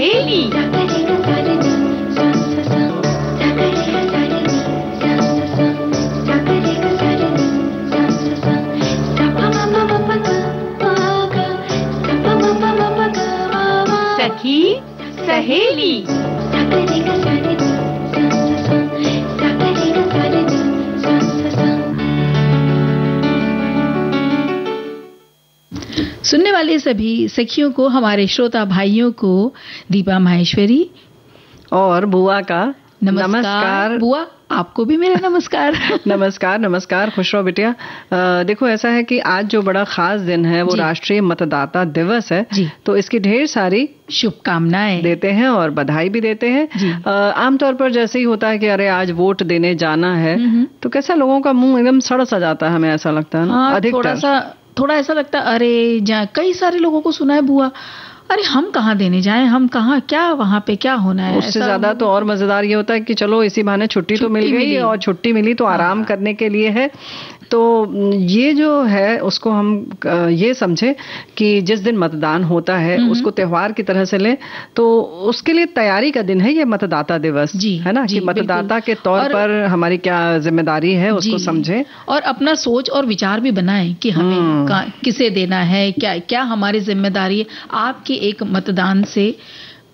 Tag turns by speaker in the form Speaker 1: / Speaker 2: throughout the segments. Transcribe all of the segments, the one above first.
Speaker 1: सहेली। सखी सहेली।
Speaker 2: सुनने वाले सभी सखियों को, हमारे श्रोता भाइयों को दीपा माहेश्वरी
Speaker 3: और बुआ का
Speaker 2: नमस्कार। बुआ, आपको भी मेरा नमस्कार।
Speaker 3: नमस्कार नमस्कार, खुश रहो बिटिया। देखो, ऐसा है कि आज जो बड़ा खास दिन है वो राष्ट्रीय मतदाता दिवस है, तो इसकी ढेर सारी
Speaker 2: शुभकामनाएं
Speaker 3: देते हैं और बधाई भी देते हैं। आमतौर पर जैसे ही होता है कि अरे आज वोट देने जाना है, तो कैसा लोगों का मुंह एकदम सड़ सा जाता है, हमें ऐसा लगता है ना।
Speaker 2: थोड़ा ऐसा लगता है, अरे कई सारे लोगों को सुना है बुआ, अरे हम कहाँ देने जाएं, हम कहाँ, क्या वहाँ पे क्या होना है।
Speaker 3: उससे ज्यादा तो और मजेदार ये होता है कि चलो इसी बहाने छुट्टी तो मिल गई, और छुट्टी मिली तो आराम करने के लिए है। तो ये जो है उसको हम ये समझे कि जिस दिन मतदान होता है उसको त्योहार की तरह से ले, तो उसके लिए तैयारी का दिन है ये मतदाता दिवस, है ना, कि मतदाता के तौर पर हमारी क्या जिम्मेदारी है उसको समझे
Speaker 2: और अपना सोच और विचार भी बनाएं कि हमें किसे देना है, क्या क्या हमारी जिम्मेदारी है। आपके एक मतदान से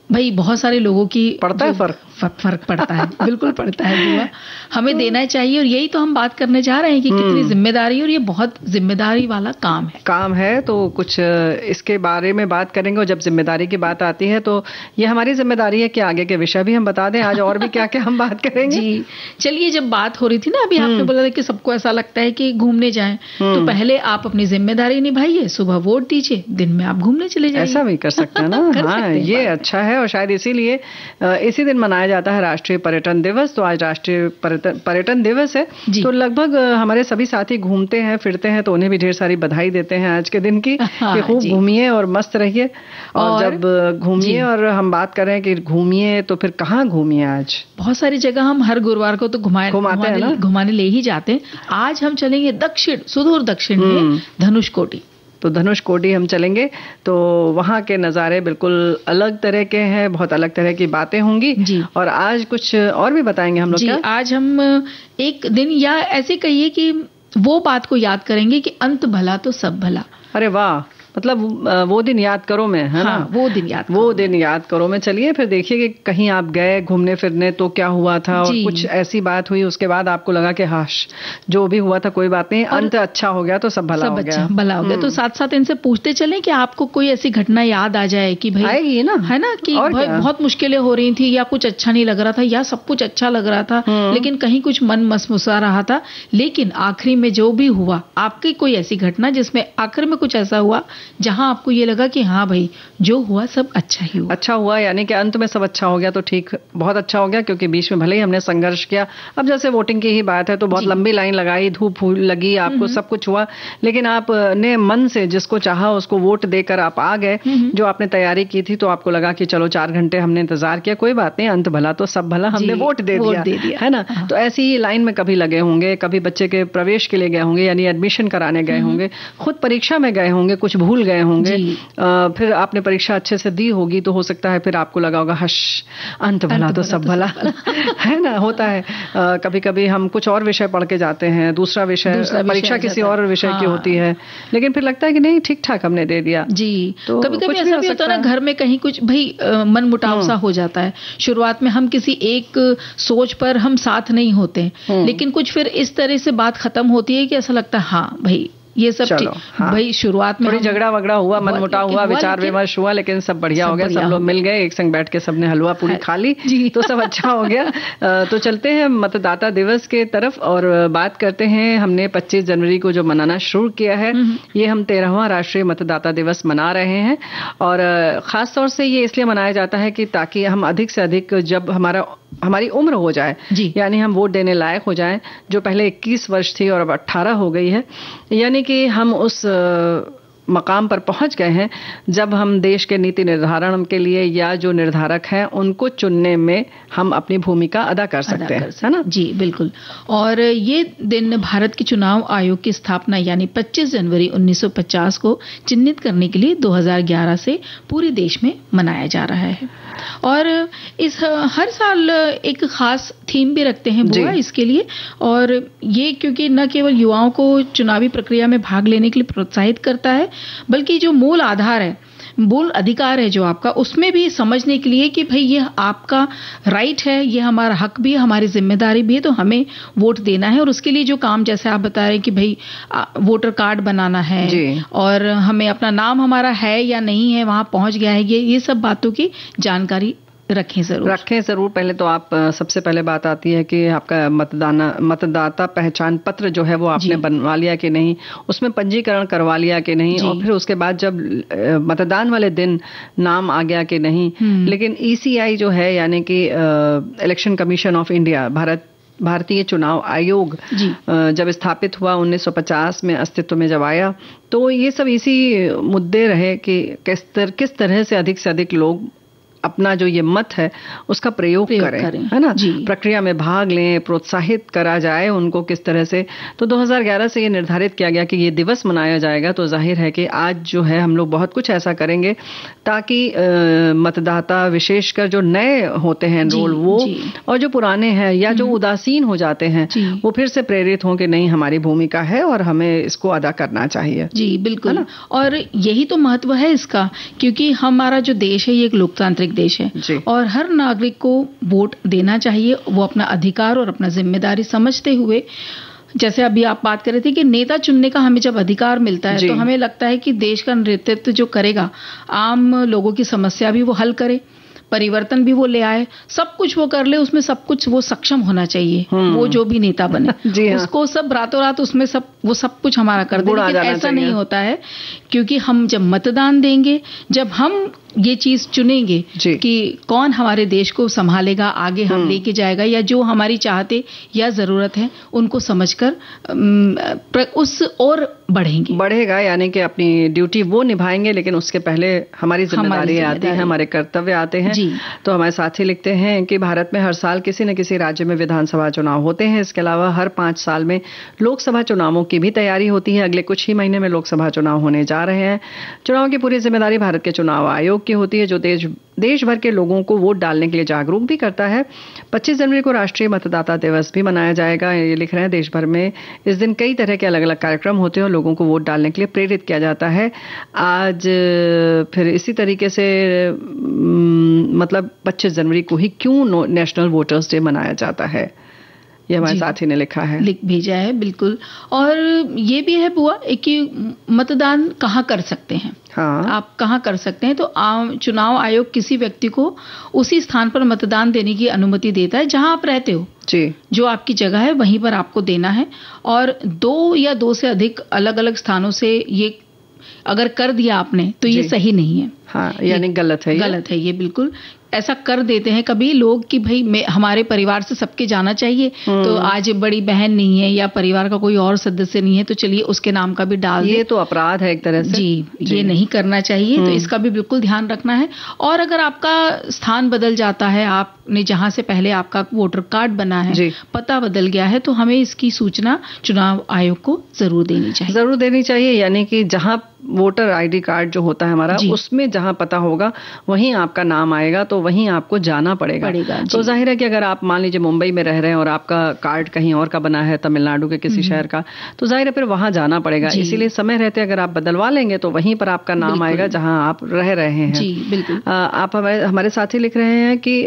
Speaker 2: भाई बहुत सारे लोगों की
Speaker 3: पड़ता है
Speaker 2: फर्क पड़ता है। बिल्कुल पड़ता है बुआ, हमें देना चाहिए। और यही तो हम बात करने जा रहे हैं कि कितनी जिम्मेदारी, और ये बहुत जिम्मेदारी वाला काम है।
Speaker 3: तो कुछ इसके बारे में बात करेंगे। और जब जिम्मेदारी की बात आती है तो ये हमारी जिम्मेदारी है कि आगे के विषय भी हम बता दें आज, और भी क्या क्या हम बात करेंगे।
Speaker 2: जी चलिए, जब बात हो रही थी ना, अभी आपने बोला था कि सबको ऐसा लगता है कि घूमने जाएं, तो पहले आप अपनी जिम्मेदारी निभाइए, सुबह वोट दीजिए, दिन में आप घूमने चले जाइए।
Speaker 3: ऐसा भी कर सकते हैं ना। हाँ, ये अच्छा है, और शायद इसीलिए इसी दिन मनाया जाता है राष्ट्रीय पर्यटन दिवस। तो आज राष्ट्रीय पर्यटन दिवस है, तो लगभग हमारे सभी साथी घूमते हैं फिरते हैं, तो उन्हें भी ढेर सारी बधाई देते हैं आज के दिन की, कि खूब घूमिए और मस्त रहिए। और जब घूमिए, और हम बात कर रहे हैं कि घूमिए, तो फिर कहाँ घूमिए? आज
Speaker 2: बहुत सारी जगह हम हर गुरुवार को तो घुमाने ले ही जाते हैं। आज हम चलेंगे दक्षिण, सुदूर दक्षिण में धनुषकोटी।
Speaker 3: तो धनुषकोटी हम चलेंगे, तो वहाँ के नज़ारे बिल्कुल अलग तरह के हैं, बहुत अलग तरह की बातें होंगी। और आज कुछ और भी बताएंगे हम लोग। क्या
Speaker 2: आज हम एक दिन, या ऐसे कहिए कि वो बात को याद करेंगे कि अंत भला तो सब भला।
Speaker 3: अरे वाह, मतलब वो दिन याद करो में, है ना?
Speaker 2: वो दिन याद
Speaker 3: करो में। चलिए फिर देखिए कि कहीं आप गए घूमने फिरने तो क्या हुआ था, और कुछ ऐसी बात हुई उसके बाद आपको लगा कि हाश, जो भी हुआ था कोई बात नहीं, अंत अच्छा हो गया तो सब भला हो गया।
Speaker 2: तो साथ साथ इनसे पूछते चलें कि आपको कोई ऐसी घटना याद आ जाए कि भाई
Speaker 3: आएगी ना,
Speaker 2: है ना, कि भाई बहुत मुश्किलें हो रही थी, या कुछ अच्छा नहीं लग रहा था, या सब कुछ अच्छा लग रहा था, लेकिन कहीं कुछ मन मसमुसा रहा था, लेकिन आखिरी में जो भी हुआ, आपकी कोई ऐसी घटना जिसमें आखिर में कुछ ऐसा हुआ जहां आपको ये लगा कि हाँ भाई, जो हुआ सब अच्छा हुआ,
Speaker 3: यानी कि अंत में सब अच्छा हो गया, तो ठीक, बहुत अच्छा हो गया, क्योंकि बीच में भले ही हमने संघर्ष किया। अब जैसे वोटिंग की ही बात है, तो बहुत लंबी लाइन लगाई, धूप लगी, आपको सब कुछ हुआ, लेकिन आपने मन से जिसको चाहा उसको वोट देकर आप आ गए, जो आपने तैयारी की थी, तो आपको लगा कि चलो 4 घंटे हमने इंतजार किया, कोई बात नहीं, अंत भला तो सब भला, हमने वोट दे दिया, है ना। तो ऐसी ही लाइन में कभी लगे होंगे, कभी बच्चे के प्रवेश के लिए गए होंगे, यानी एडमिशन कराने गए होंगे, खुद परीक्षा में गए होंगे, कुछ भूल गए होंगे, फिर आपने परीक्षा अच्छे से दी होगी, तो हो सकता है फिर आपको लगा होगा हश, अंत भला तो सब भला, है ना, होता है। कभी कभी हम कुछ और विषय पढ़ के जाते हैं, दूसरा विषय परीक्षा किसी और विषय की होती है, लेकिन फिर लगता है कि नहीं, ठीक ठाक हमने दे दिया।
Speaker 2: जी, तो कभी कभी ऐसा भी होता है ना, घर में कहीं कुछ भाई मन मुटाव सा हो जाता है। शुरुआत में हम किसी एक सोच पर हम साथ नहीं होते, लेकिन कुछ फिर इस तरह से बात खत्म होती है कि ऐसा लगता है हाँ भाई ये सब भाई शुरुआत में
Speaker 3: थोड़ी झगड़ा वगड़ा हुआ, मन मुटाव हुआ, विचार विमर्श हुआ, लेकिन सब बढ़िया हो गया, सब लोग मिल गए, एक संग बैठ के सबने हलवा पूरी खा ली, तो सब अच्छा हो गया। तो चलते हैं मतदाता दिवस के तरफ और बात करते हैं। हमने 25 जनवरी को जो मनाना शुरू किया है, ये हम 13वां राष्ट्रीय मतदाता दिवस मना रहे हैं, और खास तौर से ये इसलिए मनाया जाता है कि ताकि हम अधिक से अधिक, जब हमारी उम्र हो जाए, यानी हम वोट देने लायक हो जाएं, जो पहले 21 वर्ष थी और अब 18 हो गई है, यानी कि हम उस मकाम पर पहुंच गए हैं जब हम देश के नीति निर्धारण के लिए या जो निर्धारक हैं उनको चुनने में हम अपनी भूमिका अदा कर सकते हैं, है ना?
Speaker 2: जी बिल्कुल। और ये दिन भारत के चुनाव आयोग की स्थापना यानी 25 जनवरी 1950 को चिन्हित करने के लिए 2011 से पूरे देश में मनाया जा रहा है। और इस हर साल एक खास थीम भी रखते हैं बुआ इसके लिए। और ये क्योंकि न केवल युवाओं को चुनावी प्रक्रिया में भाग लेने के लिए प्रोत्साहित करता है, बल्कि जो मूल आधार है, मूल अधिकार है जो आपका, उसमें भी समझने के लिए कि भाई ये आपका राइट है, ये हमारा हक भी है, हमारी जिम्मेदारी भी है, तो हमें वोट देना है। और उसके लिए जो काम जैसे आप बता रहे हैं कि भाई वोटर कार्ड बनाना है और हमें अपना नाम हमारा है या नहीं है, वहां पहुंच गया है, ये सब बातों की जानकारी रखें जरूर।
Speaker 3: पहले तो आप सबसे पहले बात आती है कि आपका मतदाता पहचान पत्र जो है वो आपने बनवा लिया कि नहीं, उसमें पंजीकरण करवा लिया कि नहीं, और फिर उसके बाद जब मतदान वाले दिन नाम आ गया कि नहीं। लेकिन ECI जो है यानी कि इलेक्शन कमीशन ऑफ इंडिया, भारतीय चुनाव आयोग जब स्थापित हुआ 1950 में अस्तित्व में जब आया, तो ये सब इसी मुद्दे रहे कि किस तरह से अधिक लोग अपना जो ये मत है उसका प्रयोग करें, है ना? प्रक्रिया में भाग लें, प्रोत्साहित करा जाए उनको किस तरह से। तो 2011 से ये निर्धारित किया गया कि ये दिवस मनाया जाएगा। तो जाहिर है कि आज जो है हम लोग बहुत कुछ ऐसा करेंगे ताकि मतदाता, विशेषकर जो नए होते हैं एनरोल, वो और जो पुराने हैं या जो उदासीन हो जाते हैं, वो फिर से प्रेरित हों कि नहीं, हमारी भूमिका है और हमें इसको अदा करना चाहिए।
Speaker 2: जी बिल्कुल। और यही तो महत्व है इसका, क्योंकि हमारा जो देश है ये एक लोकतांत्रिक देश है और हर नागरिक को वोट देना चाहिए। वो अपना अधिकार और अपना जिम्मेदारी समझते हुए, जैसे अभी आप बात कर रहे थे कि नेता चुनने का हमें जब अधिकार मिलता है तो हमें लगता है कि देश का नेतृत्व जो करेगा, आम लोगों की समस्या भी वो हल करे, परिवर्तन भी वो ले आए, सब कुछ वो कर ले, उसमें सब कुछ वो सक्षम होना चाहिए। वो जो भी नेता बने उसको सब रातों रात उसमें वो सब कुछ हमारा कर दे, लेकिन ऐसा नहीं होता है। क्योंकि हम जब मतदान देंगे, जब हम ये चीज चुनेंगे कि कौन हमारे देश को संभालेगा, आगे हम लेके जाएगा, या जो हमारी चाहते या जरूरत है उनको समझकर उस और बढ़ेगा, यानी कि अपनी ड्यूटी वो निभाएंगे, लेकिन उसके पहले हमारी जिम्मेदारी आती है, हमारे कर्तव्य आते हैं।
Speaker 3: तो हमारे साथी लिखते हैं कि भारत में हर साल किसी न किसी राज्य में विधानसभा चुनाव होते हैं। इसके अलावा हर 5 साल में लोकसभा चुनावों की भी तैयारी होती है। अगले कुछ ही महीने में लोकसभा चुनाव होने जा रहे हैं। चुनाव की पूरी जिम्मेदारी भारत के चुनाव आयोग की होती है, जो देश भर के लोगों को वोट डालने के लिए जागरूक भी करता है। 25 जनवरी को राष्ट्रीय मतदाता दिवस भी मनाया जाएगा। ये लिख रहे हैं, देश भर में इस दिन कई तरह के अलग अलग कार्यक्रम होते हैं और लोगों को वोट डालने के लिए प्रेरित किया जाता है। आज फिर इसी तरीके से मतलब 25 जनवरी को ही क्यों नेशनल वोटर्स डे मनाया जाता है, ये हमारे साथी ने लिखा है,
Speaker 2: लिख भेजा है। बिल्कुल। और ये भी है बुआ कि मतदान कहाँ कर सकते हैं। आप कहाँ कर सकते हैं? तो चुनाव आयोग किसी व्यक्ति को उसी स्थान पर मतदान देने की अनुमति देता है जहां आप रहते हो। जो आपकी जगह है वहीं पर आपको देना है। और 2 या 2 से अधिक अलग अलग स्थानों से ये अगर कर दिया आपने तो ये सही नहीं है।
Speaker 3: यानी गलत है
Speaker 2: ये बिल्कुल। ऐसा कर देते हैं कभी लोग कि भाई हमारे परिवार से सबके जाना चाहिए, तो आज बड़ी बहन नहीं है या परिवार का कोई और सदस्य नहीं है तो चलिए उसके नाम का भी डाल दे।
Speaker 3: ये तो अपराध है एक तरह से।
Speaker 2: ये नहीं करना चाहिए। तो इसका भी बिल्कुल ध्यान रखना है। और अगर आपका स्थान बदल जाता है, आपने जहां से पहले आपका वोटर कार्ड बना है, पता बदल गया है, तो हमें इसकी सूचना चुनाव आयोग को जरूर देनी चाहिए।
Speaker 3: यानी कि जहां वोटर ID कार्ड जो होता है हमारा, उसमें जहां पता होगा वहीं आपका नाम आएगा, तो वहीं आपको जाना पड़ेगा। तो जाहिर है कि अगर आप मान लीजिए मुंबई में रह रहे हैं और आपका कार्ड कहीं और का बना है, तमिलनाडु के किसी शहर का, तो जाहिर है फिर वहां जाना पड़ेगा। इसीलिए समय रहते अगर आप बदलवा लेंगे तो वहीं पर आपका नाम आएगा जहां आप रह रहे हैं।
Speaker 2: जी बिल्कुल।
Speaker 3: आप हमारे साथी लिख रहे हैं कि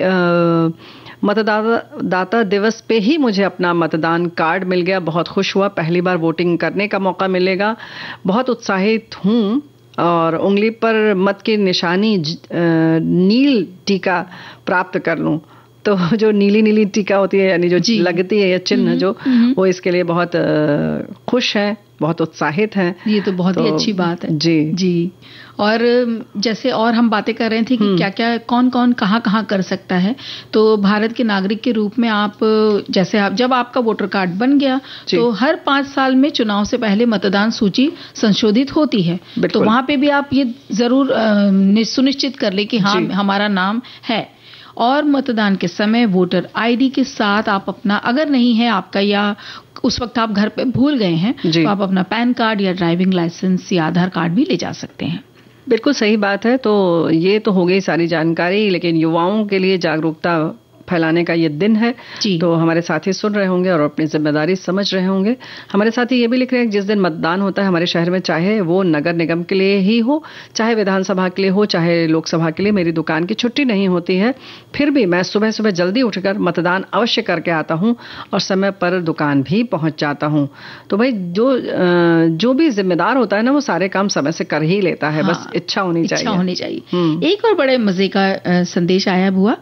Speaker 3: मतदाता दिवस पे ही मुझे अपना मतदान कार्ड मिल गया, बहुत खुश हुआ, पहली बार वोटिंग करने का मौका मिलेगा, बहुत उत्साहित हूं और उंगली पर मत की निशानी नील टीका प्राप्त कर लूं। तो जो नीली नीली टीका होती है यानी जो लगती है, या चिन्ह जो, वो इसके लिए बहुत खुश है, बहुत उत्साहित हैं।
Speaker 2: ये तो बहुत ही अच्छी बात है।
Speaker 3: जी
Speaker 2: जी। और जैसे और हम बातें कर रहे थे कि क्या क्या कौन कौन कहाँ कहाँ कर सकता है, तो भारत के नागरिक के रूप में आप जैसे जब आपका वोटर कार्ड बन गया तो हर 5 साल में चुनाव से पहले मतदान सूची संशोधित होती है, तो वहां पे भी आप ये जरूर सुनिश्चित कर ले कि हाँ हमारा नाम है। और मतदान के समय वोटर आईडी के साथ आप अपना, अगर नहीं है आपका या उस वक्त आप घर पे भूल गए हैं, तो आप अपना पैन कार्ड या ड्राइविंग लाइसेंस या आधार कार्ड भी ले जा सकते हैं।
Speaker 3: बिल्कुल सही बात है। तो ये तो हो गई सारी जानकारी, लेकिन युवाओं के लिए जागरूकता फैलाने का ये दिन है, तो हमारे साथी सुन रहे होंगे और अपनी जिम्मेदारी समझ रहे होंगे। हमारे साथी ये भी लिख रहे हैं कि जिस दिन मतदान होता है हमारे शहर में, चाहे वो नगर निगम के लिए ही हो, चाहे विधानसभा के लिए हो, चाहे लोकसभा के लिए, मेरी दुकान की छुट्टी नहीं होती है, फिर भी मैं सुबह सुबह जल्दी उठकर मतदान अवश्य करके आता हूँ और समय पर दुकान भी पहुंच जाता हूँ। तो भाई जो भी जिम्मेदार होता है ना, वो सारे काम समय से कर ही लेता है। बस इच्छा होनी चाहिए।
Speaker 2: एक और बड़े मजे का संदेश आया बुआ।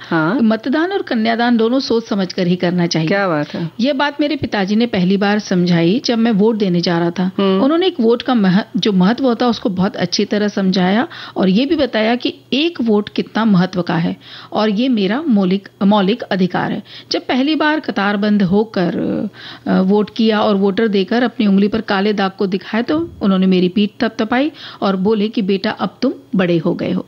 Speaker 2: मतदान और कन्यादान दोनों सोच समझ कर ही करना चाहिए।
Speaker 3: क्या बात है।
Speaker 2: ये बात मेरे पिताजी ने पहली बार समझाई जब मैं वोट देने जा रहा था। उन्होंने एक वोट का जो महत्व होता है उसको बहुत अच्छी तरह समझाया और ये भी बताया कि एक वोट कितना महत्व का है और ये मेरा मौलिक अधिकार है। जब पहली बार कतारबंद होकर वोट किया और वोटर देकर अपनी उंगली पर काले दाग को दिखाया तो उन्होंने मेरी पीठ थपथपाई और बोले कि बेटा अब तुम बड़े हो गए हो।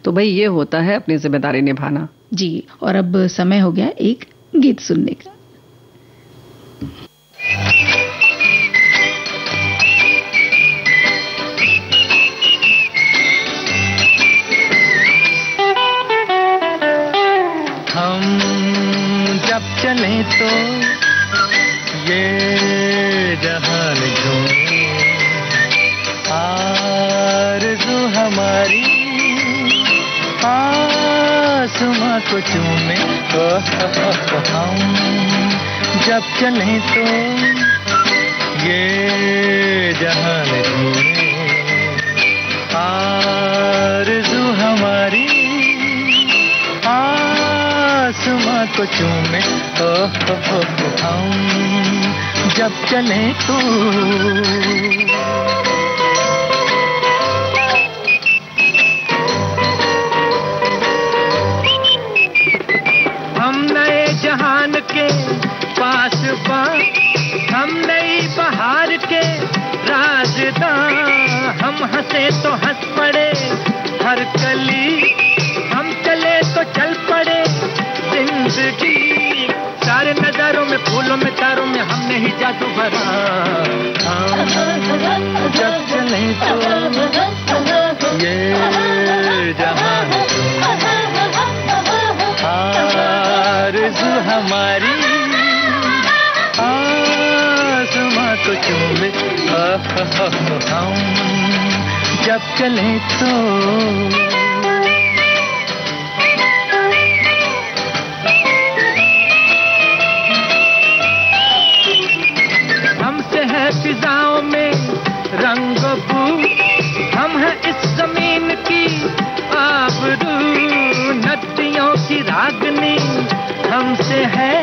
Speaker 3: तो भाई ये होता है अपनी जिम्मेदारी निभाना।
Speaker 2: जी। और अब समय हो गया एक गीत सुनने का।
Speaker 4: हम जब चले तो ये जहान झूमे, आरज़ू हमारी आसमां को चूमे। हम जब चले तो ये जहान झूमे, आरज़ू हमारी आसमां को चूमे। हम जब चले तो जहान के पास हम नई बहार के राज़दां। हम हंसे तो हंस पड़े हर कली, हम चले तो चल पड़े जिंदगी। सारे नजारों में, फूलों में, तारों में हमने ही जादू भरा। हम जब चले तो ये जहान आरज़ू हमारी आसमां को चूमे। हम जब चले तो हमसे है फिजाओं में रंग बू, हम हैं इस जमीन की आबरू। नदियों की रागनी हमसे है,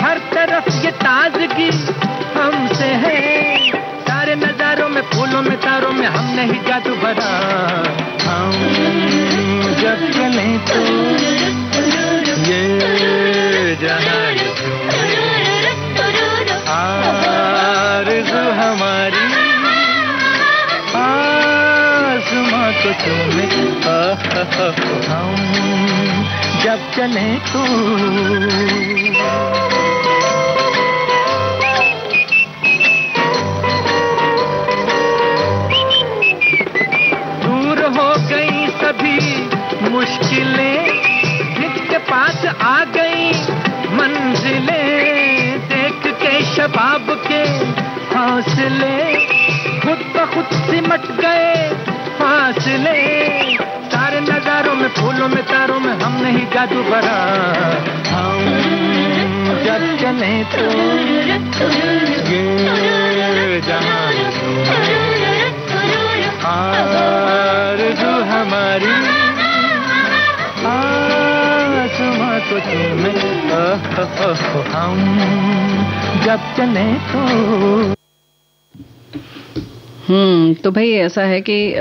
Speaker 4: हर तरफ ये ताजगी हमसे है। सारे नजारों में, फूलों में, तारों में हमने ही जादू भरा। हम जब चले तो ये जहान आरज़ू हमारी आसमां को चूमे। हम जब चले तो दूर हो गई सभी मुश्किलें, जिसके पास आ गई मंजिलें। देख के शबाब के हौसले खुद ब खुद सिमट गए फासले। सारे नजारों में, फूलों में, तारों में हमने ही जादू भरा। हम जब चले तो ये जहान आरज़ू हमारी आसमां को चूमे हम जब चले तो।
Speaker 3: तो भाई ऐसा है कि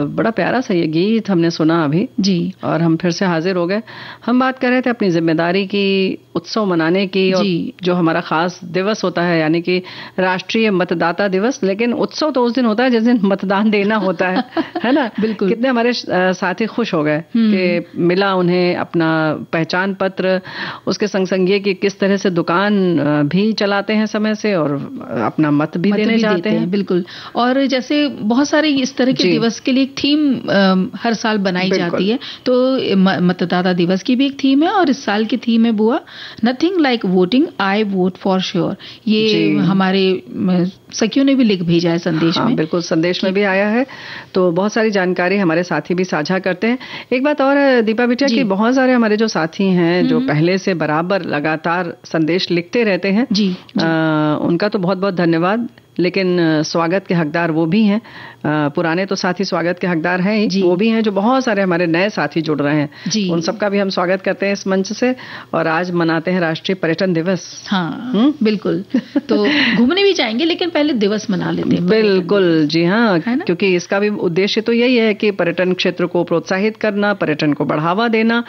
Speaker 3: बड़ा प्यारा सा ये गीत हमने सुना अभी
Speaker 2: जी,
Speaker 3: और हम फिर से हाजिर हो गए। हम बात कर रहे थे अपनी जिम्मेदारी की, उत्सव मनाने की, और जो हमारा खास दिवस होता है यानी कि राष्ट्रीय मतदाता दिवस। लेकिन उत्सव तो उस दिन होता है जिस दिन मतदान देना होता है ना।
Speaker 2: बिल्कुल।
Speaker 3: कितने हमारे साथी खुश हो गए कि मिला उन्हें अपना पहचान पत्र। उसके संग संग ये कि किस तरह से दुकान भी चलाते हैं समय से और अपना मत भी देने जाते हैं।
Speaker 2: बिल्कुल। और जैसे बहुत सारे इस तरह के दिवस के लिए एक थीम हर साल बनाई जाती है। तो मतदाता दिवस की भी एक थीम है और इस साल की थीम है बुआ nothing like voting, I vote for sure. ये हमारे सखियों ने भी लिख भेजा है संदेश में।
Speaker 3: बिल्कुल, संदेश में भी आया है। तो बहुत सारी जानकारी हमारे साथी भी साझा करते हैं। एक बात और है दीपा बिटिया कि बहुत सारे हमारे जो साथी हैं जो पहले से बराबर लगातार संदेश लिखते रहते हैं, उनका तो बहुत बहुत धन्यवाद। लेकिन स्वागत के हकदार वो भी हैं, पुराने तो साथी स्वागत के हकदार हैं ही, वो भी हैं जो बहुत सारे हमारे नए साथी जुड़ रहे हैं। उन सबका भी हम स्वागत करते हैं इस मंच से। और आज मनाते हैं राष्ट्रीय पर्यटन दिवस।
Speaker 2: हाँ बिल्कुल। तो घूमने भी जाएंगे लेकिन पहले दिवस मना लेते हैं।
Speaker 3: बिल्कुल जी हाँ, क्योंकि इसका भी उद्देश्य तो यही है कि पर्यटन क्षेत्र को प्रोत्साहित करना, पर्यटन को बढ़ावा देना।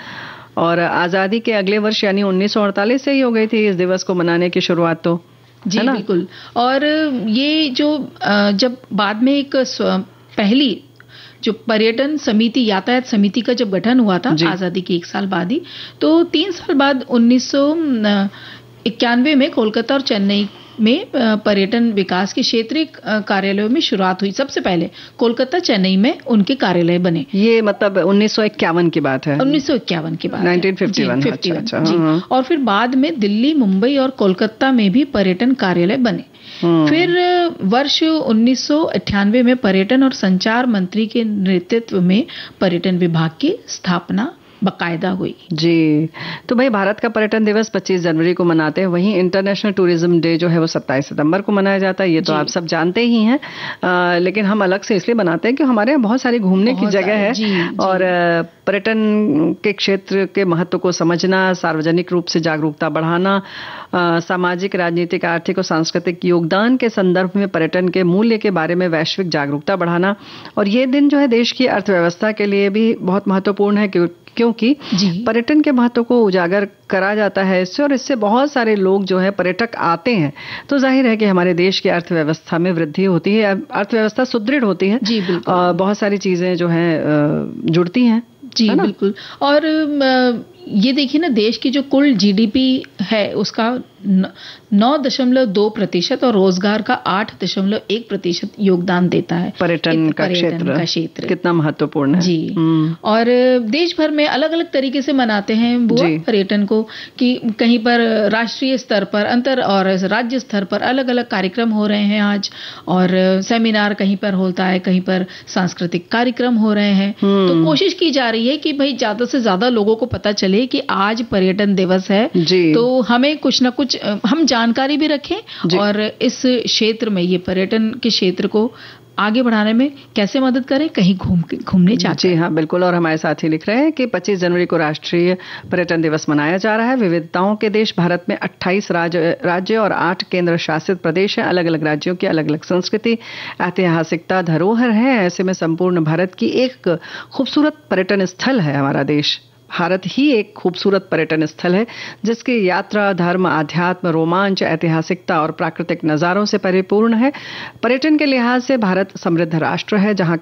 Speaker 3: और आजादी के अगले वर्ष यानी 1948 से ही हो गई थी इस दिवस को मनाने की शुरुआत तो।
Speaker 2: जी बिल्कुल। और ये जो जब बाद में एक पहली जो पर्यटन समिति, यातायात समिति का जब गठन हुआ था आजादी के 1 साल बाद ही, तो 3 साल बाद 1991 में कोलकाता और चेन्नई में पर्यटन विकास के क्षेत्रीय कार्यालयों में शुरुआत हुई। सबसे पहले कोलकाता चेन्नई में उनके कार्यालय बने।
Speaker 3: ये मतलब 1951 की बात है।
Speaker 2: 1951 की बात
Speaker 3: 1951।
Speaker 2: अच्छा। और फिर बाद में दिल्ली, मुंबई और कोलकाता में भी पर्यटन कार्यालय बने। फिर वर्ष 1998 में पर्यटन और संचार मंत्री के नेतृत्व में पर्यटन विभाग की स्थापना बाकायदा हुई। जी,
Speaker 3: तो भाई भारत का पर्यटन दिवस 25 जनवरी को मनाते हैं। वहीं इंटरनेशनल टूरिज्म डे जो है वो 27 सितंबर को मनाया जाता है। ये तो आप सब जानते ही हैं। लेकिन हम अलग से इसलिए मनाते हैं कि हमारे यहाँ बहुत सारी घूमने की जगह है। और पर्यटन के क्षेत्र के महत्व को समझना, सार्वजनिक रूप से जागरूकता बढ़ाना, सामाजिक, राजनीतिक, आर्थिक और सांस्कृतिक योगदान के संदर्भ में पर्यटन के मूल्य के बारे में वैश्विक जागरूकता बढ़ाना। और ये दिन जो है देश की अर्थव्यवस्था के लिए भी बहुत महत्वपूर्ण है क्योंकि पर्यटन के महत्व को उजागर करा जाता है इससे, और इससे बहुत सारे लोग जो है पर्यटक आते हैं तो जाहिर है कि हमारे देश की अर्थव्यवस्था में वृद्धि होती है, अर्थव्यवस्था सुदृढ़ होती है। जी बिल्कुल। बहुत सारी चीजें जो हैं जुड़ती हैं।
Speaker 2: जी बिल्कुल। और ये देखिए ना, देश की जो कुल जीडीपी है उसका 9.2% और रोजगार का 8.1% योगदान देता है
Speaker 3: पर्यटन का क्षेत्र। कितना महत्वपूर्ण है।
Speaker 2: जी। और देश भर में अलग अलग तरीके से मनाते हैं बुआ पर्यटन को, कि कहीं पर राष्ट्रीय स्तर पर, अंतर और राज्य स्तर पर अलग अलग कार्यक्रम हो रहे हैं आज, और सेमिनार कहीं पर होता है, कहीं पर सांस्कृतिक कार्यक्रम हो रहे हैं। तो कोशिश की जा रही है कि भाई ज्यादा से ज्यादा लोगों को पता चले कि आज पर्यटन दिवस है। तो हमें कुछ ना कुछ हम जानकारी भी रखें और इस क्षेत्र में, ये पर्यटन के क्षेत्र को आगे बढ़ाने में कैसे मदद करें, कहीं घूमने जाते हैं।
Speaker 3: जी हाँ बिल्कुल। और हमारे साथी लिख रहे हैं कि 25 जनवरी को राष्ट्रीय पर्यटन दिवस मनाया जा रहा है। विविधताओं के देश भारत में 28 राज्य और 8 केंद्र शासित प्रदेश हैं। अलग अलग राज्यों की अलग अलग संस्कृति, ऐतिहासिकता, धरोहर है। ऐसे में संपूर्ण भारत की एक खूबसूरत पर्यटन स्थल है हमारा देश। भारत ही एक खूबसूरत पर्यटन स्थल है जिसकी यात्रा, धर्म, आध्यात्म, रोमांच, ऐतिहासिकता और प्राकृतिक नज़ारों से परिपूर्ण है। पर्यटन के लिहाज से भारत समृद्ध राष्ट्र है जहां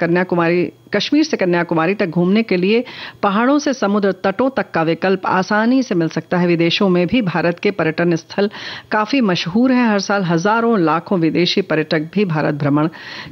Speaker 3: कश्मीर से कन्याकुमारी तक घूमने के लिए पहाड़ों से समुद्र तटों तक का विकल्प आसानी से मिल सकता है। विदेशों में भी भारत के पर्यटन स्थल काफी मशहूर हैं। हर साल हजारों लाखों विदेशी पर्यटक भी भारत भ्रमण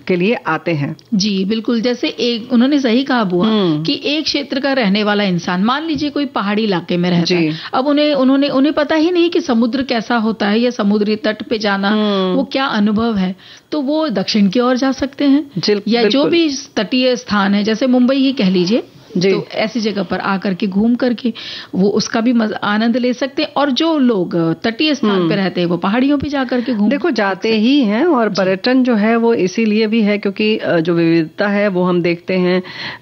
Speaker 3: के लिए आते हैं।
Speaker 2: जी बिल्कुल। जैसे उन्होंने सही कहा बुआ कि एक क्षेत्र का रहने वाला इंसान, मान लीजिए कोई पहाड़ी इलाके में रहता है, अब उन्हें पता ही नहीं कि समुद्र कैसा होता है या समुद्री तट पे जाना वो क्या अनुभव है, तो वो दक्षिण की ओर जा सकते हैं। या जो भी तटीय स्थान है, जैसे मुंबई ही कह लीजिए,
Speaker 3: जी।
Speaker 2: तो ऐसी जगह पर आकर के घूम करके वो उसका भी आनंद ले सकते हैं, और जो लोग तटीय स्थान पे रहते हैं वो पहाड़ियों पे जाकर के घूम
Speaker 3: देखो जाते ही हैं, और पर्यटन जो है वो इसीलिए भी है क्योंकि जो विविधता है वो हम देखते हैं।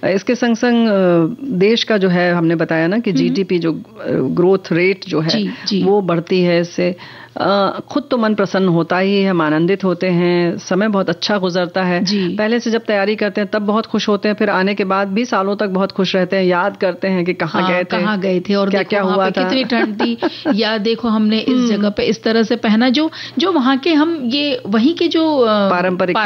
Speaker 3: इसके संग संग देश का जो है, हमने बताया ना कि जीडीपी जो ग्रोथ रेट जो है
Speaker 2: जी।
Speaker 3: वो बढ़ती है। इससे खुद तो मन प्रसन्न होता ही है, हम आनंदित होते हैं, समय बहुत अच्छा गुजरता है। पहले से जब तैयारी करते हैं तब बहुत खुश होते हैं, फिर आने के बाद भी सालों तक बहुत खुश रहते हैं, याद करते हैं कि कहाँ गए थे
Speaker 2: और
Speaker 3: क्या हुआ था,
Speaker 2: कितनी ठंड थी, या देखो हमने इस जगह पे इस तरह से पहना। जो वहाँ के हम ये वहीं के जो पारंपरिक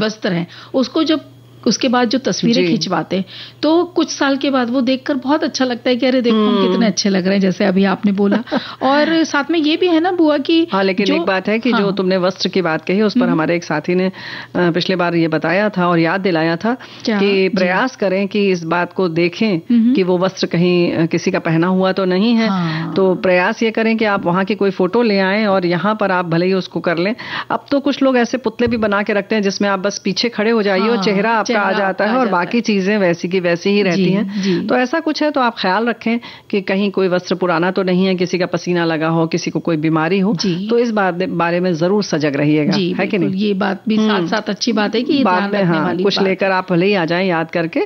Speaker 2: वस्त्र हैं उसको जब उसके बाद जो तस्वीरें खिंचवाते हैं तो कुछ साल के बाद वो देखकर बहुत अच्छा लगता है कि अरे देखो हम कितने अच्छे लग रहे हैं, जैसे अभी आपने बोला। और साथ में ये भी है ना बुआ कि
Speaker 3: लेकिन एक बात है कि जो तुमने वस्त्र की बात कही उस पर हमारे एक साथी ने पिछले बार ये बताया था और याद दिलाया था कि प्रयास करें कि इस बात को देखें कि वो वस्त्र कहीं किसी का पहना हुआ तो नहीं है। तो प्रयास ये करें कि आप वहाँ की कोई फोटो ले आएं और यहाँ पर आप भले ही उसको कर लें। अब तो कुछ लोग ऐसे पुतले भी बना के रखते हैं जिसमें आप बस पीछे खड़े हो जाइए और चेहरा आ जाता है और बाकी चीजें वैसी की वैसी ही रहती हैं। तो ऐसा कुछ है तो आप ख्याल रखें कि कहीं कोई वस्त्र पुराना तो नहीं है, किसी का पसीना लगा हो, किसी को कोई बीमारी हो, तो इस बारे में जरूर सजग रहिएगा, है कि नहीं?
Speaker 2: ये बात भी साथ साथ अच्छी बात है कि ये
Speaker 3: बाद में कुछ लेकर आप भले ही आ जाएं याद करके,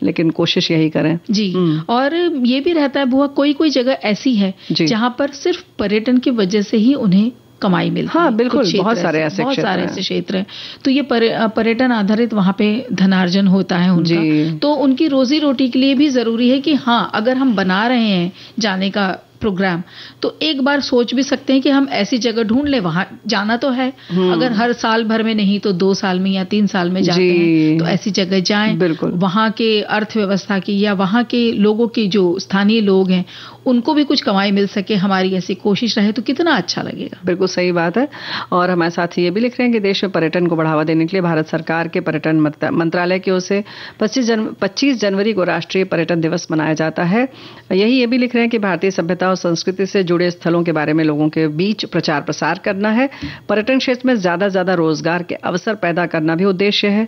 Speaker 3: लेकिन कोशिश यही करें।
Speaker 2: जी। और ये भी रहता है बुआ, कोई जगह ऐसी है जहाँ पर सिर्फ पर्यटन की वजह से ही उन्हें कमाई मिलती है।
Speaker 3: बिल्कुल, बहुत सारे ऐसे
Speaker 2: क्षेत्र हैं। तो ये पर्यटन आधारित वहाँ पे धनार्जन होता है उनका, तो उनकी रोजी रोटी के लिए भी जरूरी है कि अगर हम बना रहे हैं जाने का प्रोग्राम तो एक बार सोच भी सकते हैं कि हम ऐसी जगह ढूंढ ले, वहां जाना तो है, अगर हर साल भर में नहीं तो 2 साल में या 3 साल में जाते हैं तो ऐसी जगह जाएं, वहां के अर्थव्यवस्था की या वहां के लोगों की जो स्थानीय लोग हैं उनको भी कुछ कमाई मिल सके, हमारी ऐसी कोशिश रहे तो कितना अच्छा लगेगा।
Speaker 3: बिल्कुल सही बात है। और हमारे साथ ये भी लिख रहे हैं कि देश में पर्यटन को बढ़ावा देने के लिए भारत सरकार के पर्यटन मंत्रालय की ओर से 25 जनवरी को राष्ट्रीय पर्यटन दिवस मनाया जाता है। ये भी लिख रहे हैं कि भारतीय सभ्यता और संस्कृति से जुड़े स्थलों के बारे में लोगों के बीच प्रचार प्रसार करना है। पर्यटन क्षेत्र में ज्यादा रोजगार के अवसर पैदा करना भी उद्देश्य है।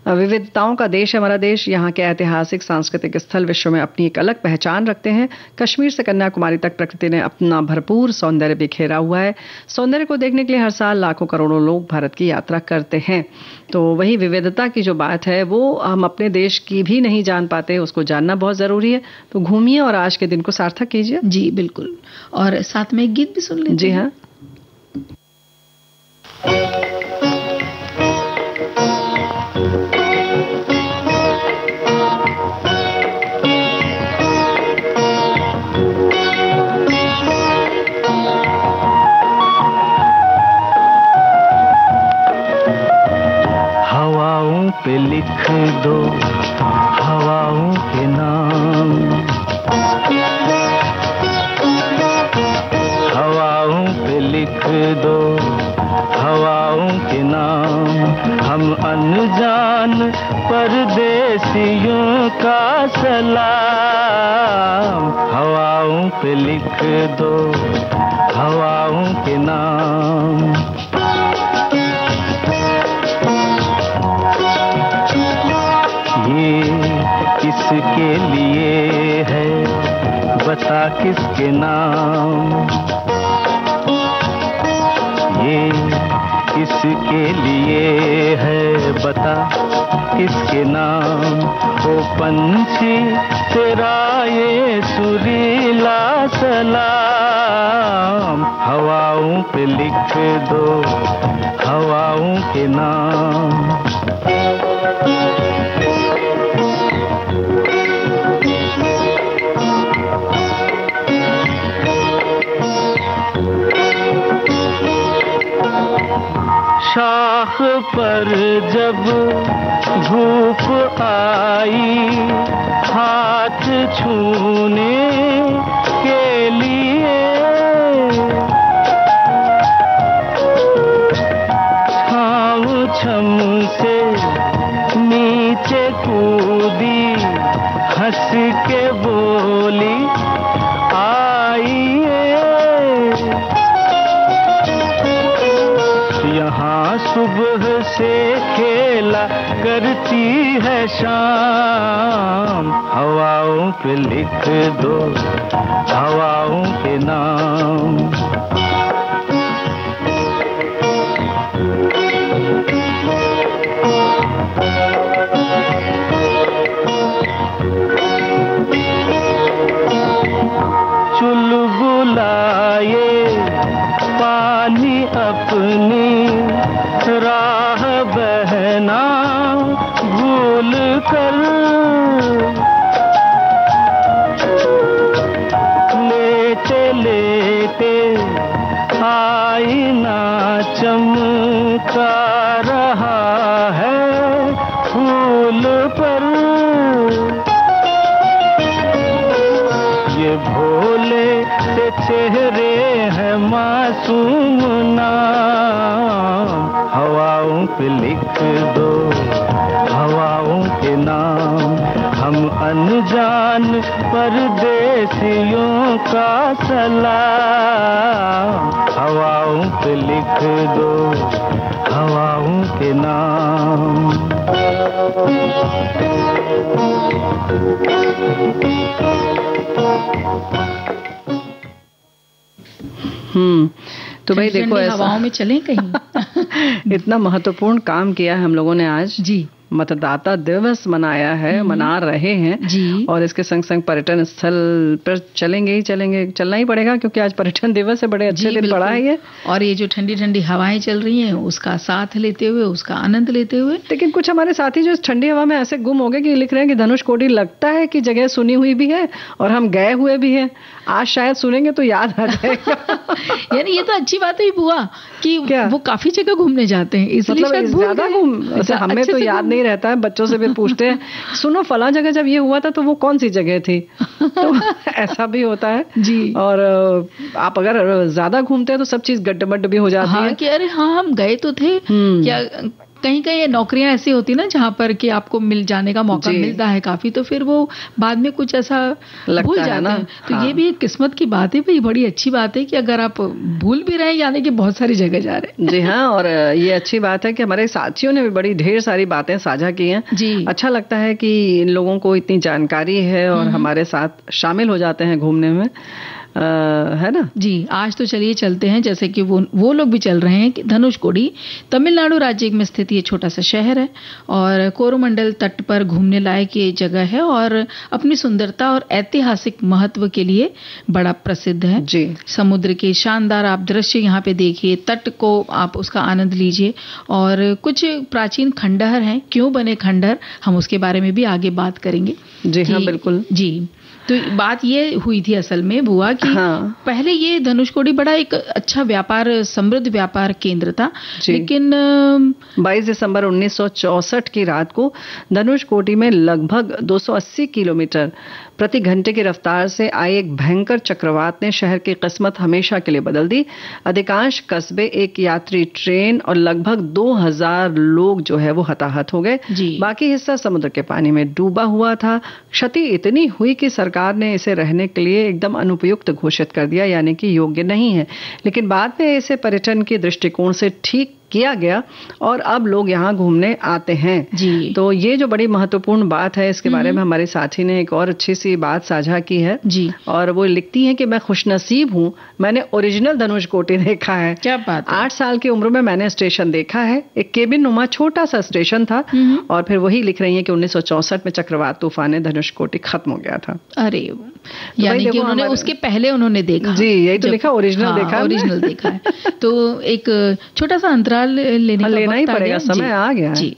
Speaker 3: विविधताओं का देश है हमारा देश, यहाँ के ऐतिहासिक सांस्कृतिक स्थल विश्व में अपनी एक अलग पहचान रखते हैं। कश्मीर से कन्याकुमारी तक प्रकृति ने अपना भरपूर सौंदर्य बिखेरा हुआ है। सौंदर्य को देखने के लिए हर साल लाखों करोड़ों लोग भारत की यात्रा करते हैं। तो वही विविधता की जो बात है वो हम अपने देश की भी नहीं जान पाते, उसको जानना बहुत जरूरी है। तो घूमिए और आज के दिन को सार्थक कीजिए।
Speaker 2: जी बिल्कुल, और साथ में एक गीत भी सुन लीजिए।
Speaker 3: जी हाँ।
Speaker 4: हवाओं पे लिख दो हवाओं के नाम, हवाओं पे लिख दो हवाओं के नाम। हम अनजान परदेसियों का सलाम, हवाओं पे लिख दो हवाओं के नाम। ये किसके लिए है बता किसके नाम, ये किसके लिए है बता किसके नाम। ओ पंछी तेरा ये सुरीला सलाम, हवाओं पे लिख दो हवाओं के नाम। शाख पर जब धूप आई हाथ छूने के लिए, छाँव छम से नीचे कूदी हंस के बोली आइए। यहाँ सुबह से खेला गुजरती है शाम, हवाओं पे लिख दो हवाओं के नाम। चुलबुलाए पानी अपनी राह बहना भूल कर, लेते लेते आईना चमका रहा है फूल पर। ये भोले से चेहरे हैं मासूम नाम, हवाओं पे लिख दो हवाओं के नाम। हम अनजान परदेसियों का सलाम, हवाओं पे लिख दो हवाओं के नाम।
Speaker 3: तो भाई देखो ऐसा
Speaker 2: हवाओं में चलें कहीं।
Speaker 3: इतना महत्वपूर्ण काम किया है हम लोगों ने आज
Speaker 2: जी,
Speaker 3: मतदाता दिवस मनाया है, मना रहे हैं
Speaker 2: जी।
Speaker 3: और इसके संग संग पर्यटन स्थल पर चलेंगे ही चलेंगे, चलना ही पड़ेगा क्योंकि आज पर्यटन दिवस है, बड़े अच्छे दिन पड़ा है ये।
Speaker 2: और ये जो ठंडी ठंडी हवाएं चल रही हैं उसका साथ लेते हुए, उसका आनंद लेते हुए।
Speaker 3: लेकिन कुछ हमारे साथी जो इस ठंडी हवा में ऐसे गुम हो गए कि लिख रहे हैं कि धनुषकोडी लगता है कि जगह सुनी हुई भी है और हम गए हुए भी हैं, आज शायद सुनेंगे तो याद आ जाएगा।
Speaker 2: यानी ये तो अच्छी बात है बुआ कि वो काफी जगह घूमने जाते हैं, इसलिए
Speaker 3: मतलब
Speaker 2: शायद भूल
Speaker 3: ज्यादा
Speaker 2: गए।
Speaker 3: घूम, हमें तो याद नहीं रहता है, बच्चों से भी पूछते हैं सुनो फला जगह जब ये हुआ था तो वो कौन सी जगह थी। तो ऐसा भी होता है
Speaker 2: जी।
Speaker 3: और आप अगर ज्यादा घूमते हैं तो सब चीज गड्ढमड्ढ भी हो जाती है
Speaker 2: कि अरे हाँ हम गए तो थे क्या। कहीं कहीं नौकरियां ऐसी होती ना जहाँ पर कि आपको मिल जाने का मौका मिलता है काफी, तो फिर वो बाद में कुछ ऐसा भूल जाते हैं। तो हाँ। ये भी एक किस्मत की बात है भाई, बड़ी अच्छी बात है कि अगर आप भूल भी रहे यानी कि बहुत सारी जगह जा रहे हैं।
Speaker 3: जी हाँ, और ये अच्छी बात है कि हमारे साथियों ने भी बड़ी ढेर सारी बातें साझा की हैं जी। अच्छा लगता है कि इन लोगों को इतनी जानकारी है और हमारे साथ शामिल हो जाते हैं घूमने में, है ना
Speaker 2: जी। आज तो चलिए चलते हैं, जैसे कि वो लोग भी चल रहे हैं कि धनुषकोडी तमिलनाडु राज्य में स्थित ये छोटा सा शहर है और कोरोमंडल तट पर घूमने लायक ये जगह है और अपनी सुंदरता और ऐतिहासिक महत्व के लिए बड़ा प्रसिद्ध है
Speaker 3: जी।
Speaker 2: समुद्र के शानदार आप दृश्य यहाँ पे देखिए, तट को आप उसका आनंद लीजिए और कुछ प्राचीन खंडहर हैं, क्यों बने खंडहर हम उसके बारे में भी आगे बात करेंगे।
Speaker 3: जी हाँ बिल्कुल
Speaker 2: जी। तो बात ये हुई थी असल में बुआ कि हाँ। पहले ये धनुषकोडी बड़ा एक अच्छा व्यापार, समृद्ध व्यापार केंद्र था, लेकिन
Speaker 3: 22 दिसंबर 1964 की रात को धनुषकोडी में लगभग 280 किलोमीटर प्रति घंटे की रफ्तार से आए एक भयंकर चक्रवात ने शहर की किस्मत हमेशा के लिए बदल दी। अधिकांश कस्बे, एक यात्री ट्रेन और लगभग 2000 लोग जो है वो हताहत हो गए। बाकी हिस्सा समुद्र के पानी में डूबा हुआ था। क्षति इतनी हुई कि सरकार ने इसे रहने के लिए एकदम अनुपयुक्त घोषित कर दिया, यानी कि योग्य नहीं है। लेकिन बाद में इसे पर्यटन के दृष्टिकोण से ठीक किया गया और अब लोग यहाँ घूमने आते हैं जी। तो ये जो बड़ी महत्वपूर्ण बात है, इसके बारे में हमारे साथी ने एक और अच्छी सी बात साझा की है जी। और वो लिखती हैं कि मैं खुशनसीब हूँ, मैंने ओरिजिनल धनुषकोडी देखा है।
Speaker 2: क्या बात है?
Speaker 3: 8 साल की उम्र में मैंने स्टेशन देखा है, एक केबिन नुमा छोटा सा स्टेशन था। और फिर वही लिख रही है कि 1964 में चक्रवात तूफान ने धनुषकोडी खत्म हो गया था।
Speaker 2: अरे यानी कि उन्होंने उसके पहले उन्होंने देखा
Speaker 3: जी, यही तो लिखा ओरिजिनल देखा,
Speaker 2: ओरिजिनल देखा है। तो एक छोटा सा अंतराल लेना
Speaker 3: ही पड़ेगा, समय आ गया
Speaker 2: जी।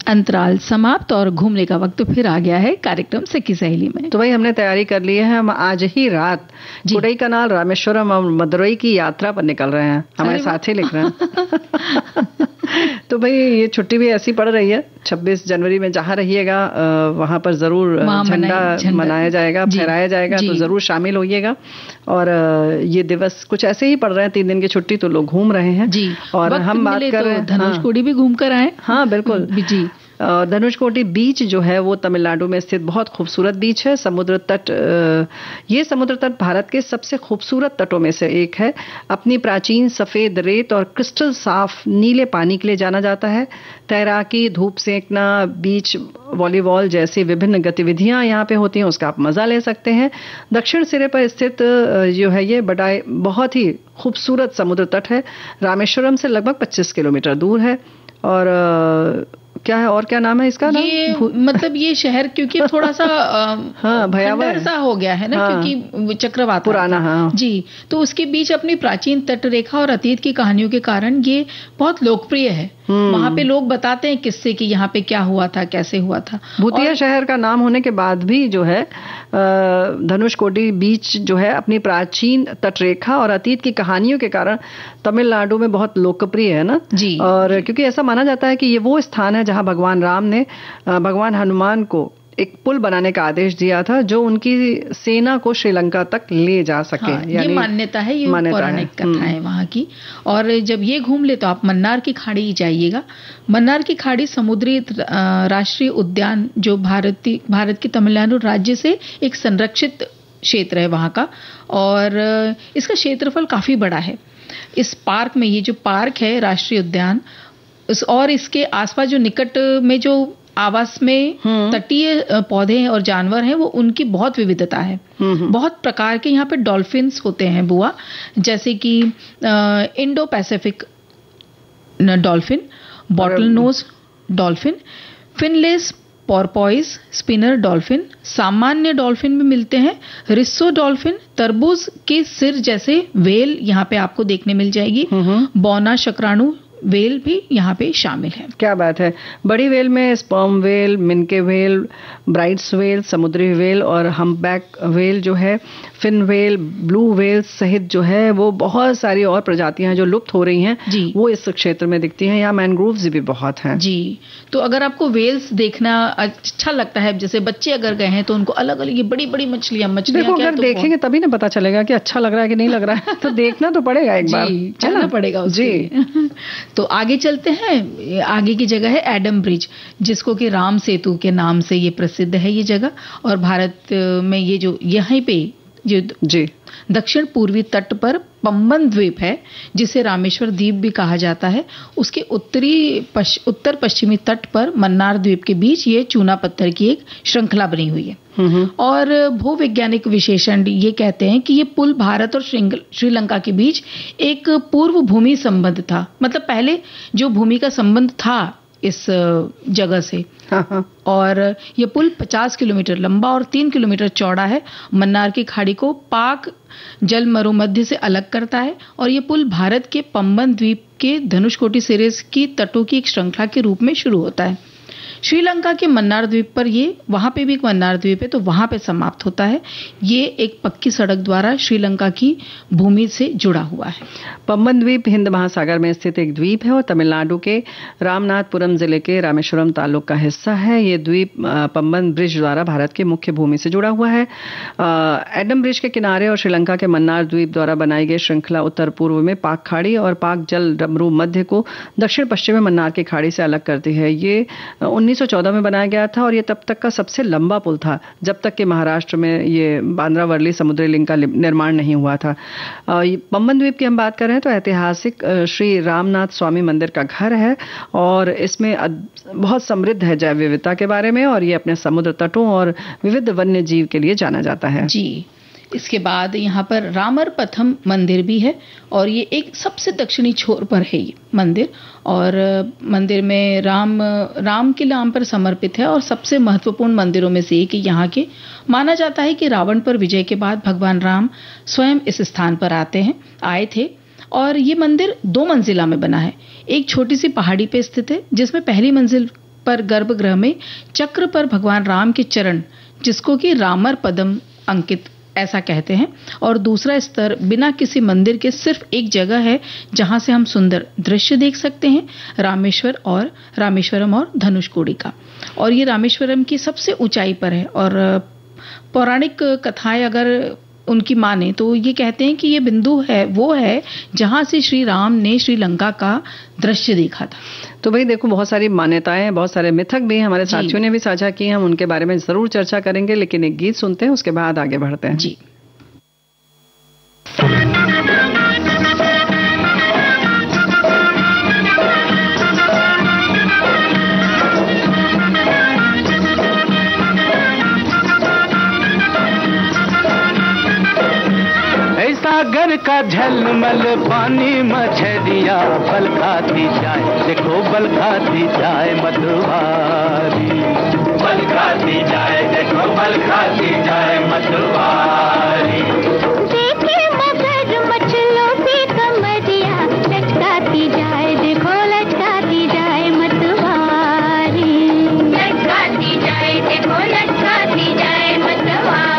Speaker 2: अंतराल समाप्त और घूमने का वक्त फिर आ गया है कार्यक्रम सखी सहेली में।
Speaker 3: तो भाई हमने तैयारी कर ली है, हम आज ही रात कोडाईकनाल, रामेश्वरम और मदुरई की यात्रा पर निकल रहे हैं। हमारे साथी लिख रहे हैं। तो भाई ये छुट्टी भी ऐसी पड़ रही है, 26 जनवरी में जहाँ रहिएगा वहां पर जरूर झंडा मनाया जाएगा, फहराया जाएगा, तो जरूर शामिल होइएगा। और ये दिवस कुछ ऐसे ही पड़ रहे हैं, 3 दिन की छुट्टी, तो लोग घूम रहे हैं जी। और हम बात कर रहे हैं
Speaker 2: धनुषकोडी भी घूम कर आए।
Speaker 3: हाँ बिल्कुल जी। धनुषकोडी बीच जो है वो तमिलनाडु में स्थित बहुत खूबसूरत बीच है। समुद्र तट, ये समुद्र तट भारत के सबसे खूबसूरत तटों में से एक है। अपनी प्राचीन सफेद रेत और क्रिस्टल साफ नीले पानी के लिए जाना जाता है। तैराकी, धूप सेंकना, बीच वॉलीबॉल जैसी विभिन्न गतिविधियां यहाँ पे होती हैं, उसका आप मजा ले सकते हैं। दक्षिण सिरे पर स्थित जो है ये बहुत ही खूबसूरत समुद्र तट है। रामेश्वरम से लगभग 25 किलोमीटर दूर है। और क्या है, और क्या नाम है इसका?
Speaker 2: ये मतलब ये शहर क्योंकि थोड़ा सा
Speaker 3: हाँ भयावह
Speaker 2: सा हो गया है ना, हाँ, क्योंकि चक्रवात
Speaker 3: पुराना हाँ
Speaker 2: जी, तो उसके बीच अपनी प्राचीन तट रेखा और अतीत की कहानियों के कारण ये बहुत लोकप्रिय है। वहां पे लोग बताते हैं किस्से कि यहाँ पे क्या हुआ था, कैसे हुआ था।
Speaker 3: भूतिया शहर का नाम होने के बाद भी जो है धनुषकोडी बीच जो है अपनी प्राचीन तटरेखा और अतीत की कहानियों के कारण तमिलनाडु में बहुत लोकप्रिय है ना
Speaker 2: जी।
Speaker 3: और क्योंकि ऐसा माना जाता है कि ये वो स्थान है जहां भगवान राम ने भगवान हनुमान को एक पुल बनाने का आदेश दिया था जो उनकी सेना को श्रीलंका तक ले जा सके।
Speaker 2: हाँ, ये मान्यता है, ये पौराणिक कथा है वहाँ की। और जब ये घूम ले तो आप मन्नार की खाड़ी ही जाइएगा। मन्नार की खाड़ी समुद्री राष्ट्रीय उद्यान जो भारत की तमिलनाडु राज्य से एक संरक्षित क्षेत्र है वहाँ का, और इसका क्षेत्रफल काफी बड़ा है। इस पार्क में, ये जो पार्क है राष्ट्रीय उद्यान, और इसके आसपास जो निकट में जो आवास में तटीय पौधे हैं और जानवर हैं, वो उनकी बहुत विविधता है। बहुत प्रकार के यहाँ पे डॉल्फिन्स होते हैं बुआ, जैसे कि Indo Pacific dolphin, bottle nose dolphin, finless porpoise, spinner dolphin, सामान्य डॉल्फिन भी मिलते हैं, रिस्सो डॉल्फिन, तरबूज के सिर जैसे वेल यहाँ पे आपको देखने मिल जाएगी, बौना शक्राणु वेल भी यहाँ पे शामिल है।
Speaker 3: क्या बात है। बड़ी वेल में sperm whale, minke whale, Bryde's whale, समुद्री वेल और हम्पबैक वेल जो है, फिन वेल, ब्लू वेल सहित जो है वो बहुत सारी और प्रजातियां हैं जो लुप्त हो रही हैं जी, वो इस क्षेत्र में दिखती हैं। यहाँ मैनग्रोव्स भी बहुत हैं
Speaker 2: जी। तो अगर आपको वेल्स देखना अच्छा लगता है, जैसे बच्चे अगर गए हैं तो उनको अलग अलग ये बड़ी बड़ी मछलियां
Speaker 3: देखो, अगर देखेंगे तभी ना पता चलेगा कि अच्छा लग रहा है कि नहीं लग रहा है। तो देखना तो पड़ेगा एक बार,
Speaker 2: चलना पड़ेगा जी। तो आगे चलते हैं। आगे की जगह है एडम ब्रिज, जिसको कि राम सेतु के नाम से ये प्रसिद्ध है ये जगह। और भारत में ये जो यहीं पे जो जी दक्षिण पूर्वी तट पर पंबन द्वीप है, जिसे रामेश्वर द्वीप भी कहा जाता है, उसके उत्तर पश्चिमी तट पर मन्नार द्वीप के बीच ये चूना पत्थर की एक श्रृंखला बनी हुई है। और भूवैज्ञानिक विशेषण ये कहते हैं कि ये पुल भारत और श्रीलंका के बीच एक पूर्व भूमि संबंध था। मतलब पहले जो भूमि का संबंध था इस जगह से। और ये पुल 50 किलोमीटर लंबा और 3 किलोमीटर चौड़ा है। मन्नार की खाड़ी को पाक जल मरुमध्य से अलग करता है। और ये पुल भारत के पंबन द्वीप के धनुषकोडी सिरे की तटों की एक श्रृंखला के रूप में शुरू होता है। श्रीलंका के मन्नार द्वीप पर ये, वहां पे भी एक मन्नार द्वीप है, तो वहां पे समाप्त होता है। ये एक पक्की सड़क द्वारा श्रीलंका की भूमि से जुड़ा हुआ है।
Speaker 3: पंबन द्वीप हिंद महासागर में स्थित एक द्वीप है और तमिलनाडु के रामनाथपुरम जिले के रामेश्वरम तालुक का हिस्सा है। ये द्वीप पंबन ब्रिज द्वारा भारत की मुख्य भूमि से जुड़ा हुआ है। एडम ब्रिज के किनारे और श्रीलंका के मन्नार द्वीप द्वारा बनाई गई श्रृंखला उत्तर पूर्व में पाक खाड़ी और पाक जल डमरू मध्य को दक्षिण पश्चिम में मन्नार की खाड़ी से अलग करती है। ये 1914 में बनाया गया था और ये तब तक का सबसे लंबा पुल था जब तक कि महाराष्ट्र में ये बांद्रा वर्ली समुद्री लिंक का निर्माण नहीं हुआ था। पंबन द्वीप की हम बात कर रहे हैं तो ऐतिहासिक श्री रामनाथ स्वामी मंदिर का घर है और इसमें बहुत समृद्ध है जैव विविधता के बारे में, और ये अपने समुद्र तटों और विविध वन्य जीव के लिए जाना जाता है जी।
Speaker 2: इसके बाद यहाँ पर रामर पथम मंदिर भी है और ये एक सबसे दक्षिणी छोर पर है ये मंदिर। और मंदिर में राम के नाम पर समर्पित है और सबसे महत्वपूर्ण मंदिरों में से एक यहाँ के माना जाता है कि रावण पर विजय के बाद भगवान राम स्वयं इस स्थान पर आए थे। और ये मंदिर 2 मंजिला में बना है। एक छोटी सी पहाड़ी पे स्थित है जिसमें पहली मंजिल पर गर्भगृह में चक्र पर भगवान राम के चरण, जिसको कि रामर पदम अंकित ऐसा कहते हैं, और दूसरा स्तर बिना किसी मंदिर के सिर्फ एक जगह है जहां से हम सुंदर दृश्य देख सकते हैं, रामेश्वरम और धनुषकोडी का। और ये रामेश्वरम की सबसे ऊंचाई पर है। और पौराणिक कथाएं अगर उनकी माने तो ये कहते हैं कि ये बिंदु है वो है जहां से श्री राम ने श्रीलंका का दृश्य देखा था।
Speaker 3: तो भाई देखो, बहुत सारी मान्यताएं, बहुत सारे मिथक भी हमारे साथियों ने भी साझा किए, हम उनके बारे में जरूर चर्चा करेंगे, लेकिन एक गीत सुनते हैं, उसके बाद आगे बढ़ते हैं।
Speaker 2: जी।
Speaker 4: सागर का झलमल पानी मछलियाँ बल खाती जाए, देखो बल खाती जाए मतवारी, बल खाती जाए, देखो बल खाती जाए मतवारी।
Speaker 1: देखे मगर मछलों की कमरिया लचकाती जाए, देखो लचकाती जाए मतवारी, लचकाती जाए, देखो लचकाती जाए मतवारी।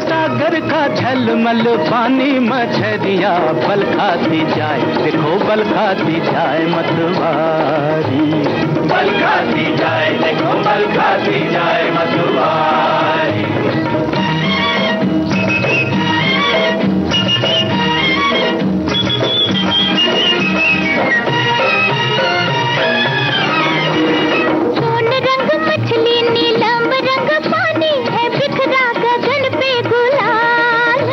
Speaker 4: सागर का झलमल पानी मछलियाँ बल खाती जाए, देखो बल खाती जाए मतवारी, बल खाती जाए, देखो बल खाती जाए मतवारी।
Speaker 1: सोन रंग मछली नीलम रंग पानी है, बिखरा गगन पे गुलाल।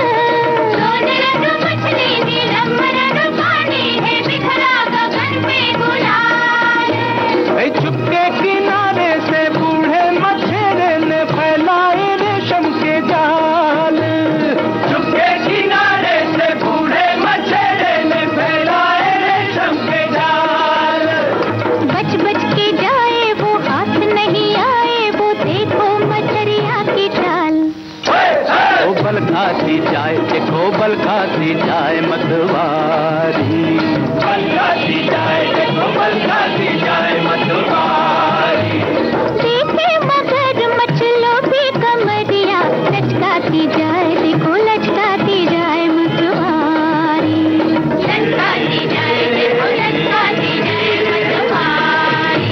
Speaker 1: सोन रंग मछली नीलम रंग पानी है, बिखरा गगन पे गुलाल।
Speaker 4: चुपके किनारे से बूढ़े मछेरे ने फैलाए रेशम के जाल, चुपके किनारे से बूढ़े मछेरे ने फैलाए रेशम के जाल।
Speaker 1: बच बच के जाए वो हाथ नहीं आए, वो देखो मछलियाँ की चाल।
Speaker 4: ओ बल खाती जाए, देखो बल खाती जाए मतवारी, बल खाती जाए, देखो बल खाती जाए मतवारी।
Speaker 1: देखे मगर मछलों की कमरिया लचकाती जाए, देखो लचकाती जाए मतवारी, लचकाती जाए, देखो लचकाती जाए मतवारी।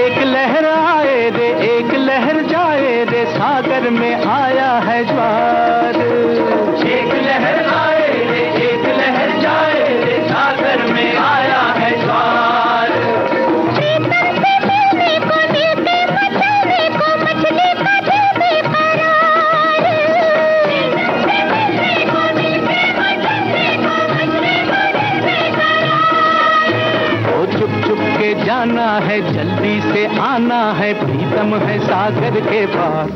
Speaker 4: एक लहर आए रे, एक लहर जाए रे, सागर में आया है ज्वार। एक लहर आए रे, एक लहर जाए रे, सागर में आया है ज्वार।
Speaker 1: प्रीतम से मिलने को मिलते मचाने को मछली का दिल बेकरार। प्रीतम से मिलने को मिलते मचाने को मछली का दिल बेकरार।
Speaker 4: ओ चुप चुप के जाना है, जल्दी से आना है, प्रीतम है सागर के पार।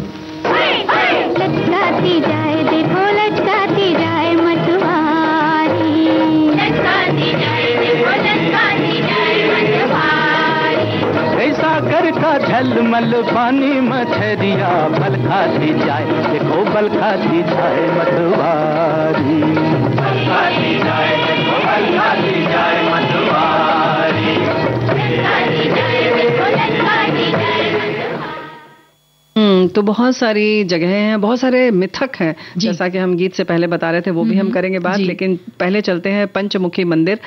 Speaker 1: लचकाती जाए, देखो लचकाती जाए मतवारी, लचकाती जाए, देखो लचकाती जाए मतवारी।
Speaker 4: सागर का झलमल पानी मछलियाँ बल खाती जाए, देखो बल खाती जाए मतवारी, बल खाती जाए, देखो बल खाती जाए मतवारी,
Speaker 1: लचकाती जाए, देखो लचकाती जाए मतवारी।
Speaker 3: तो बहुत सारी जगहें हैं, बहुत सारे मिथक हैं, जैसा कि हम गीत से पहले बता रहे थे, वो भी हम करेंगे बात, लेकिन पहले चलते हैं पंचमुखी मंदिर।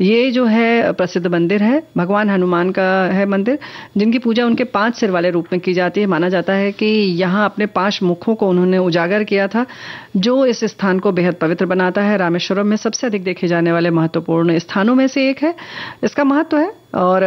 Speaker 3: ये जो है प्रसिद्ध मंदिर है, भगवान हनुमान का है मंदिर, जिनकी पूजा उनके 5 सिर वाले रूप में की जाती है। माना जाता है कि यहाँ अपने 5 मुखों को उन्होंने उजागर किया था, जो इस स्थान को बेहद पवित्र बनाता है। रामेश्वरम में सबसे अधिक देखे जाने वाले महत्वपूर्ण स्थानों में से एक है, इसका महत्व है। और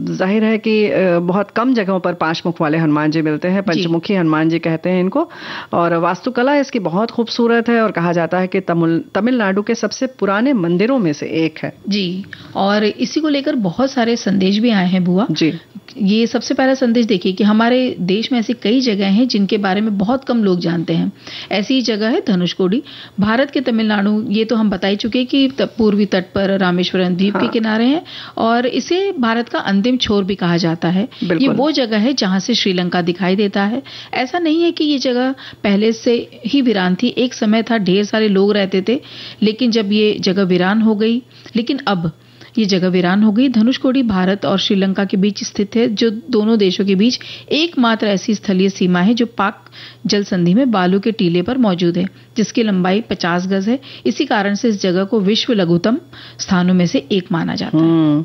Speaker 3: जाहिर है कि बहुत कम जगहों पर 5 मुख वाले हनुमान जी मिलते हैं, पंचमुखी हनुमान जी कहते हैं इनको। और वास्तुकला इसकी बहुत खूबसूरत है और कहा जाता है कि तमिलनाडु के सबसे पुराने मंदिरों में से एक है।
Speaker 2: जी, और इसी को लेकर बहुत सारे संदेश भी आए हैं बुआ
Speaker 3: जी,
Speaker 2: ये सबसे पहला संदेश देखिए कि हमारे देश में ऐसी कई जगह हैं जिनके बारे में बहुत कम लोग जानते हैं। ऐसी ही जगह है धनुषकोडी, भारत के तमिलनाडु, ये तो हम बता ही चुके कि पूर्वी तट पर रामेश्वरम द्वीप के किनारे है और इसे भारत का अंतिम छोर भी कहा जाता है। ये वो जगह है जहां से श्रीलंका दिखाई देता है। ऐसा नहीं है कि ये जगह पहले से ही वीरान थी, एक समय था ढेर सारे लोग रहते थे, लेकिन जब ये जगह वीरान हो गई, लेकिन अब ये जगह वीरान हो गई। धनुषकोडी भारत और श्रीलंका के बीच स्थित है, जो दोनों देशों के बीच एकमात्र ऐसी स्थलीय सीमा है जो पाक जल संधि में बालू के टीले पर मौजूद है, जिसकी लंबाई 50 गज है। इसी कारण से इस जगह को विश्व लघुत्तम स्थानों में से एक माना जाता है।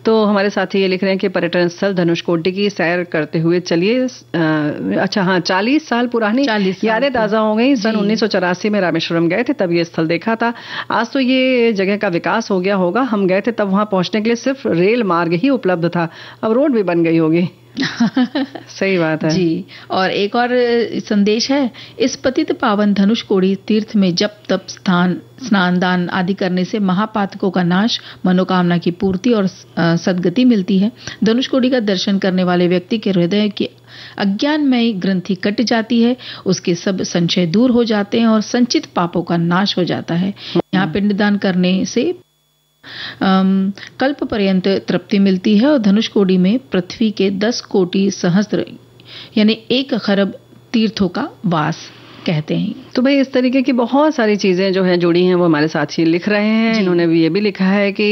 Speaker 3: तो हमारे साथी ये लिख रहे हैं कि पर्यटन स्थल धनुषकोडी की सैर करते हुए चलिए। अच्छा हाँ, 40 साल पुरानी यादें ताजा हो गई। सन 1984 में रामेश्वरम गए थे, तब ये स्थल देखा था। आज तो ये जगह का विकास हो गया होगा। हम गए थे तब वहां पहुंचने के लिए सिर्फ रेल मार्ग ही उपलब्ध था, अब रोड भी बन गई होगी। सही बात है
Speaker 2: जी। और एक और संदेश है, इस पतित पावन धनुषकोडी तीर्थ में जप तप स्नान दान आदि करने से महापातकों का नाश, मनोकामना की पूर्ति और सद्गति मिलती है। धनुषकोडी का दर्शन करने वाले व्यक्ति के हृदय की अज्ञानमय ग्रंथि कट जाती है, उसके सब संशय दूर हो जाते हैं और संचित पापों का नाश हो जाता है। यहाँ पिंडदान करने से कल्प पर्यंत तृप्ति मिलती है और धनुषकोडी में पृथ्वी के 10 कोटि सहस्त्र यानी 1 खरब तीर्थों का वास कहते हैं।
Speaker 3: तो भाई इस तरीके की बहुत सारी चीजें जो हैं जुड़ी हैं, वो हमारे साथी लिख रहे हैं। इन्होंने भी ये भी लिखा है कि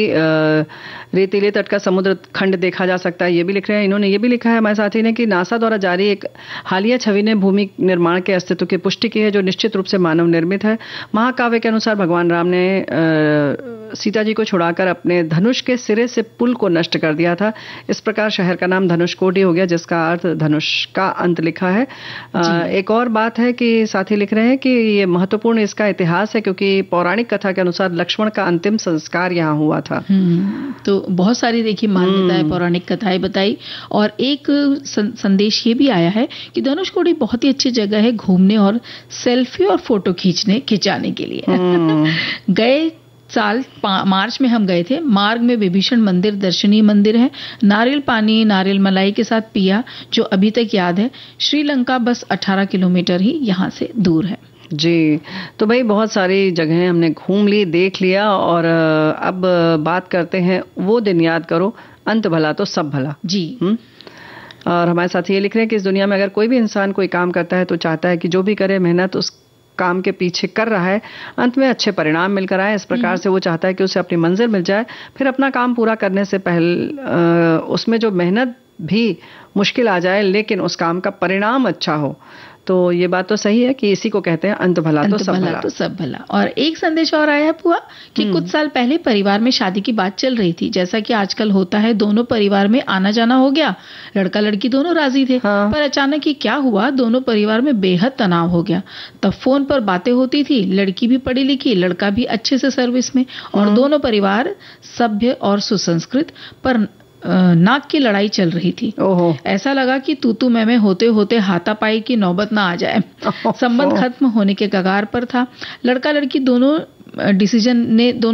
Speaker 3: रेतीले तट का समुद्र खंड देखा जा सकता है, ये भी लिख रहे हैं। इन्होंने ये भी लिखा है हमारे साथी ने कि नासा द्वारा जारी एक हालिया छवि ने भूमि निर्माण के अस्तित्व की पुष्टि की है, जो निश्चित रूप से मानव निर्मित है। महाकाव्य के अनुसार भगवान राम ने सीता जी को छुड़ाकर अपने धनुष के सिरे से पुल को नष्ट कर दिया था। इस प्रकार शहर का नाम धनुषकोडी हो गया, जिसका अर्थ धनुष का अंत लिखा है। एक और बात है कि साथी लिख रहे हैं कि ये महत्वपूर्ण इसका इतिहास है, क्योंकि पौराणिक कथा के अनुसार लक्ष्मण का अंतिम संस्कार यहाँ हुआ था।
Speaker 2: तो बहुत सारी देखिए मान्यताएं, पौराणिक कथाएं बताई। और एक संदेश ये भी आया है कि धनुषकोडी बहुत ही अच्छी जगह है घूमने और सेल्फी और फोटो खिंचाने के लिए। गए साल मार्च में हम गए थे। मार्ग में विभीषण मंदिर दर्शनीय मंदिर है। नारियल पानी नारियल मलाई के साथ पिया, जो अभी तक याद है। श्रीलंका बस 18 किलोमीटर ही यहाँ से दूर है।
Speaker 3: जी, तो भाई बहुत सारी जगहें हमने घूम ली, देख लिया, और अब बात करते हैं वो दिन याद करो, अंत भला तो सब भला।
Speaker 2: जी।
Speaker 3: और हमारे साथ ये लिख रहे हैं कि इस दुनिया में अगर कोई भी इंसान कोई काम करता है तो चाहता है कि जो भी करे मेहनत उस काम के पीछे कर रहा है अंत में अच्छे परिणाम मिलकर आए। इस प्रकार से वो चाहता है कि उसे अपनी मंजिल मिल जाए। फिर अपना काम पूरा करने से पहले उसमें जो मेहनत भी मुश्किल आ जाए, लेकिन उस काम का परिणाम अच्छा हो। तो ये बात तो सही है कि इसी को कहते हैं अंत भला तो सब भला।
Speaker 2: और एक संदेश और आया है पुआ कि कुछ साल पहले परिवार में शादी की बात चल रही थी। जैसा कि आजकल होता है, दोनों परिवार में आना जाना हो गया, लड़का लड़की दोनों राजी थे। पर अचानक ही क्या हुआ, दोनों परिवार में बेहद तनाव हो गया। तब फोन पर बातें होती थी, लड़की भी पढ़ी लिखी, लड़का भी अच्छे से सर्विस में, और दोनों परिवार सभ्य और सुसंस्कृत, पर नाक की लड़ाई चल रही थी। ऐसा लगा कि तू मैं होते होते हाथापाई की नौबत ना आ जाए। संबंध खत्म होने के कगार पर था। लड़का लड़की दोनों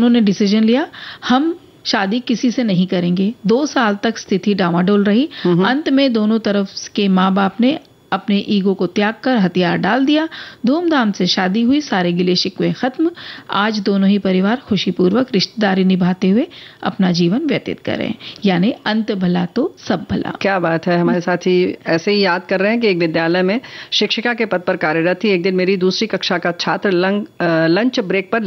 Speaker 2: ने डिसीजन लिया, हम शादी किसी से नहीं करेंगे। 2 साल तक स्थिति डामाडोल रही। अंत में दोनों तरफ के माँ बाप ने अपने ईगो को त्याग कर हथियार डाल दिया। धूमधाम से शादी हुई, सारे गिले शिकवे खत्म। आज दोनों ही परिवार खुशीपूर्वक रिश्तेदारी निभाते हुए अपना जीवन व्यतीत कर रहे हैं। यानी अंत भला तो सब भला।
Speaker 3: क्या बात है। हमारे साथी ऐसे ही याद कर रहे हैं कि एक विद्यालय में शिक्षिका के पद पर कार्यरत थी। एक दिन मेरी दूसरी कक्षा का छात्र लंच ब्रेक पर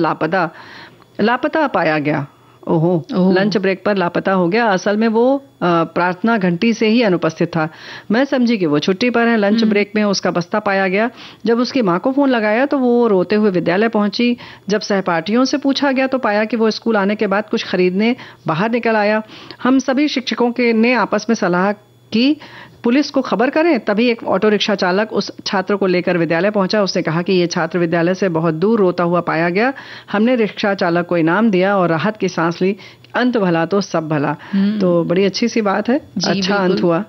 Speaker 3: लापता पाया गया। लंच ब्रेक पर लापता हो गया। असल में वो प्रार्थना घंटी से ही अनुपस्थित था। मैं समझी कि वो छुट्टी पर है। लंच ब्रेक में उसका बस्ता पाया गया। जब उसकी माँ को फोन लगाया तो वो रोते हुए विद्यालय पहुंची। जब सहपाठियों से पूछा गया तो पाया कि वो स्कूल आने के बाद कुछ खरीदने बाहर निकल आया। हम सभी शिक्षकों ने आपस में सलाह की पुलिस को खबर करें। तभी एक ऑटो रिक्शा चालक उस छात्र को लेकर विद्यालय पहुंचा। उसने कहा कि ये छात्र विद्यालय से बहुत दूर रोता हुआ पाया गया। हमने रिक्शा चालक को इनाम दिया और राहत की सांस ली। अंत भला तो सब भला। तो बड़ी अच्छी सी बात है। अच्छा अंत हुआ।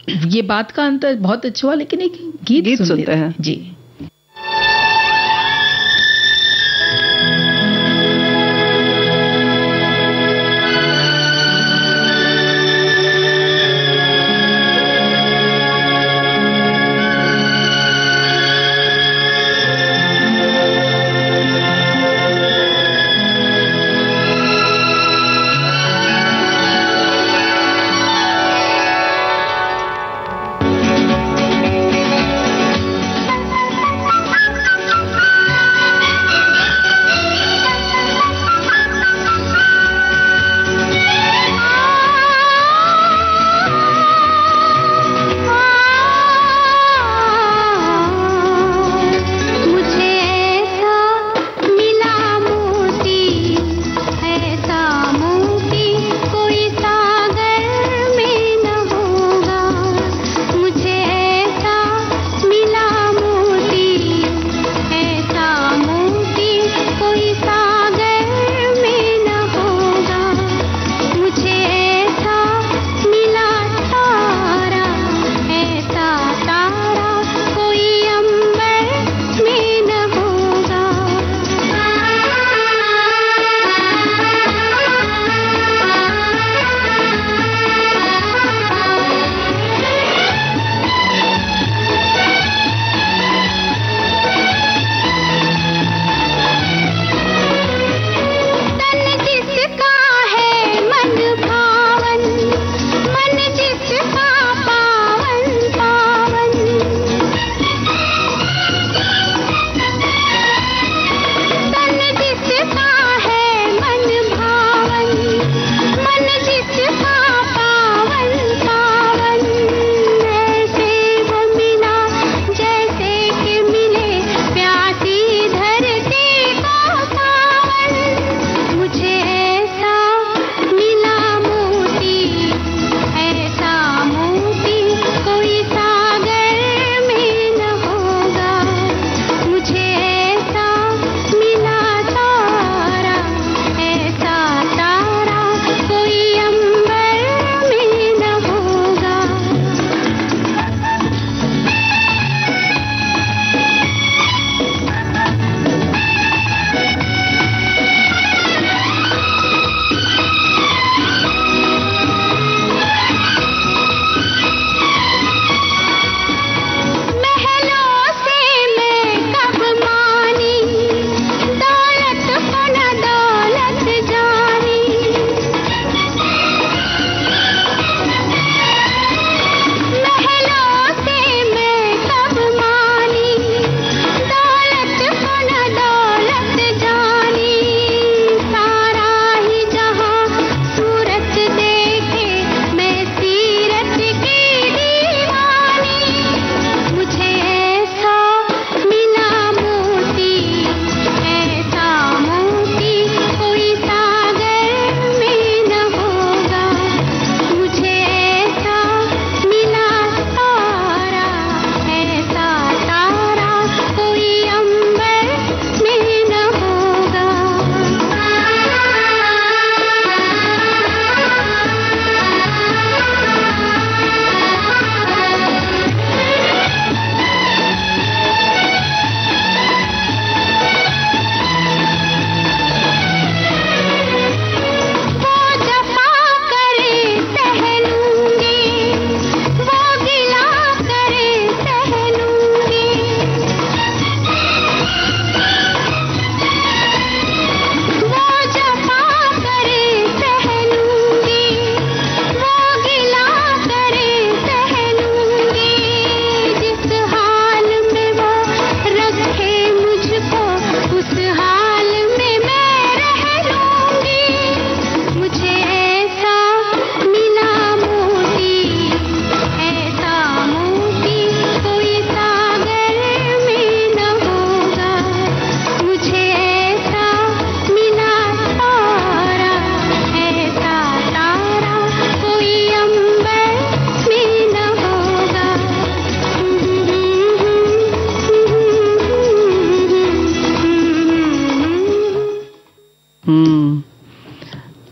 Speaker 2: ये बात का अंत बहुत अच्छा हुआ। लेकिन एक गीत सुनते हैं जी।